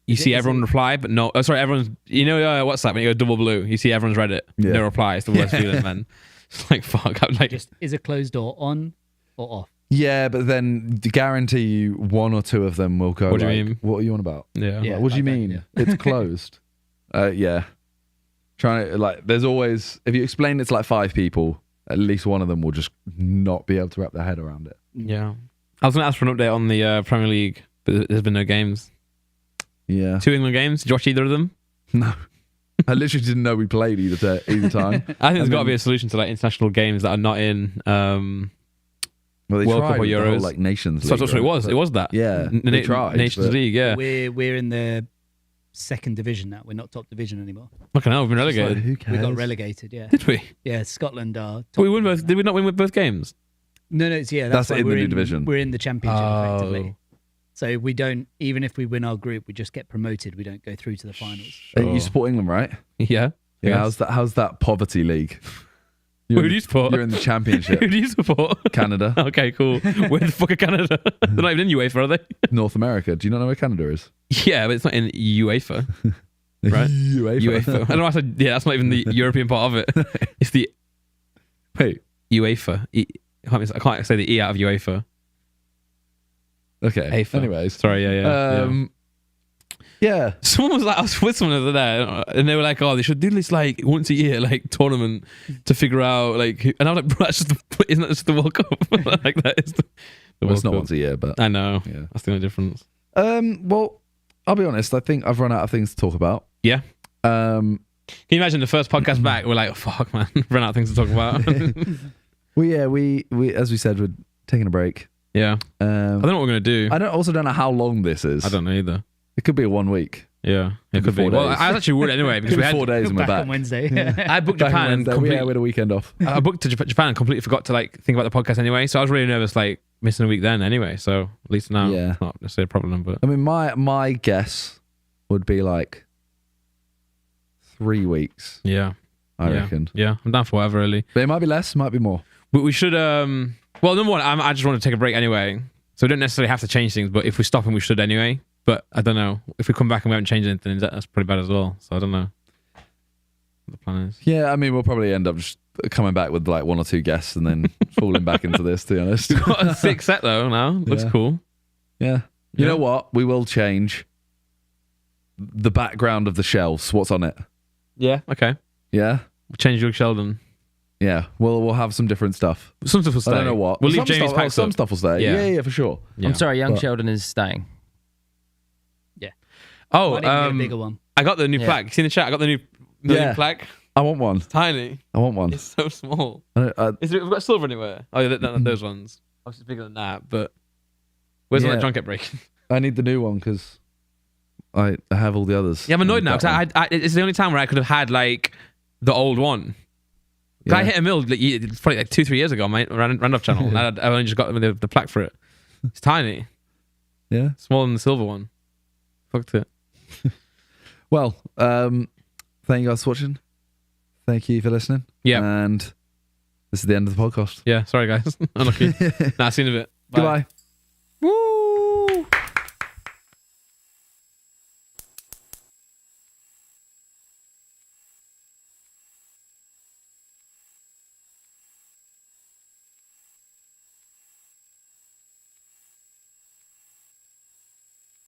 you see everyone reply, but no, everyone's, WhatsApp, when you go double blue, you see everyone's read it, no reply. It's the worst feeling, man. It's like, fuck. I'm like, just is a closed door on or off? Yeah, but then to guarantee you 1 or 2 of them will go, what do you mean? What are you on about? Yeah. Like, what do you mean? Yeah. It's closed. Yeah. Trying to, like, there's always, if you explain it to like 5 people, at least one of them will just not be able to wrap their head around it. Yeah. I was going to ask for an update on the Premier League, but there's been no games. Yeah. 2 England games. Did you watch either of them? No. I literally didn't know we played either time. I think there's got to be a solution to like international games that are not in well, they World tried Cup or with the Euros. whole, like Nations League. So that's what it was. It was that. Yeah, they tried. Nations League. Yeah. We're in the 2nd division now. We're not top division anymore. Fucking hell, we've been Like, relegated. who cares? We got relegated. Yeah. Did we? Yeah. Scotland are. Top But we won both. Did we not win with both games? No, it's that's why in the we're new division. We're in the championship effectively. So we don't, even if we win our group, we just get promoted. We don't go through to the finals. You support England, right? Yeah. Yeah. How's that poverty league? Who do you support? You're in the championship. Who do you support? Canada. Okay, cool. Where the fuck are Canada? They're not even in UEFA, are they? North America. Do you not know where Canada is? Yeah, but it's not in UEFA. Right? UEFA. I don't know why I said, that's not even the European part of it. It's the UEFA. I can't say the E out of UEFA. Okay. AFA. Anyways. Sorry, yeah. Yeah. Someone was like, I was with someone the other day, and they were like, "Oh, they should do this like once a year, like tournament to figure out like." And I was like, "Bro, isn't that just the World Cup? Like that is the Well, it's not Cup. once a year, but I know. Yeah. That's the only difference. Well, I'll be honest. I think I've run out of things to talk about. Yeah. Um. Can you imagine the first podcast back? We're like, oh, "Fuck, man, run out of things to talk about." Well, yeah. We as we said, we're taking a break. Yeah. I don't know what we're gonna do. I also don't know how long this is. I don't know either. It could be a 1 week. Yeah, it could be. 4 days. Well, I was actually worried anyway because we had 4 days and we're back on Wednesday. I booked Japan and we had a weekend off. I booked to Japan and completely forgot to like think about the podcast anyway. So I was really nervous, like missing a week then anyway. So at least now, it's not necessarily a problem. But I mean, my guess would be like 3 weeks. Yeah, I reckon. Yeah, I'm down for whatever really. But it might be less, might be more. But we should. Well, number one, I just want to take a break anyway. So we don't necessarily have to change things. But if we stop, and we should anyway. But I don't know if we come back and we haven't changed anything. That's pretty bad as well. So I don't know what the plan is. Yeah, I mean, we'll probably end up just coming back with like 1 or 2 guests and then falling back into this. To be honest, We've got a 6 set though now. Looks cool. Yeah. You know what? We will change the background of the shelves. What's on it? Yeah. Okay. Yeah. We'll change Luke Sheldon. Yeah. We'll have some different stuff. Some stuff will stay. I don't know what. We'll leave some Jamie's packs Some up. stuff will stay. Yeah, for sure. Yeah. I'm sorry, young Sheldon is staying. Oh, a bigger one. I got the new plaque. See in the chat? I got the new million plaque. I want one. It's tiny. I want one. It's so small. We've We've got silver anywhere. Oh, yeah, those ones. Obviously, it's bigger than that, but where's the one that John kept breaking? I need the new one because I have all the others. Yeah, I'm annoyed now because it's the only time where I could have had like the old one. I hit a mill like, probably like 2-3 years ago on my Randolph channel, and I only just got the plaque for it. It's tiny. Yeah, smaller than the silver one. Fucked it. Well, thank you guys for watching. Thank you for listening. Yeah, and this is the end of the podcast. Yeah, sorry guys. Unlucky. Nah, see you in a bit. Bye. Goodbye. Woo!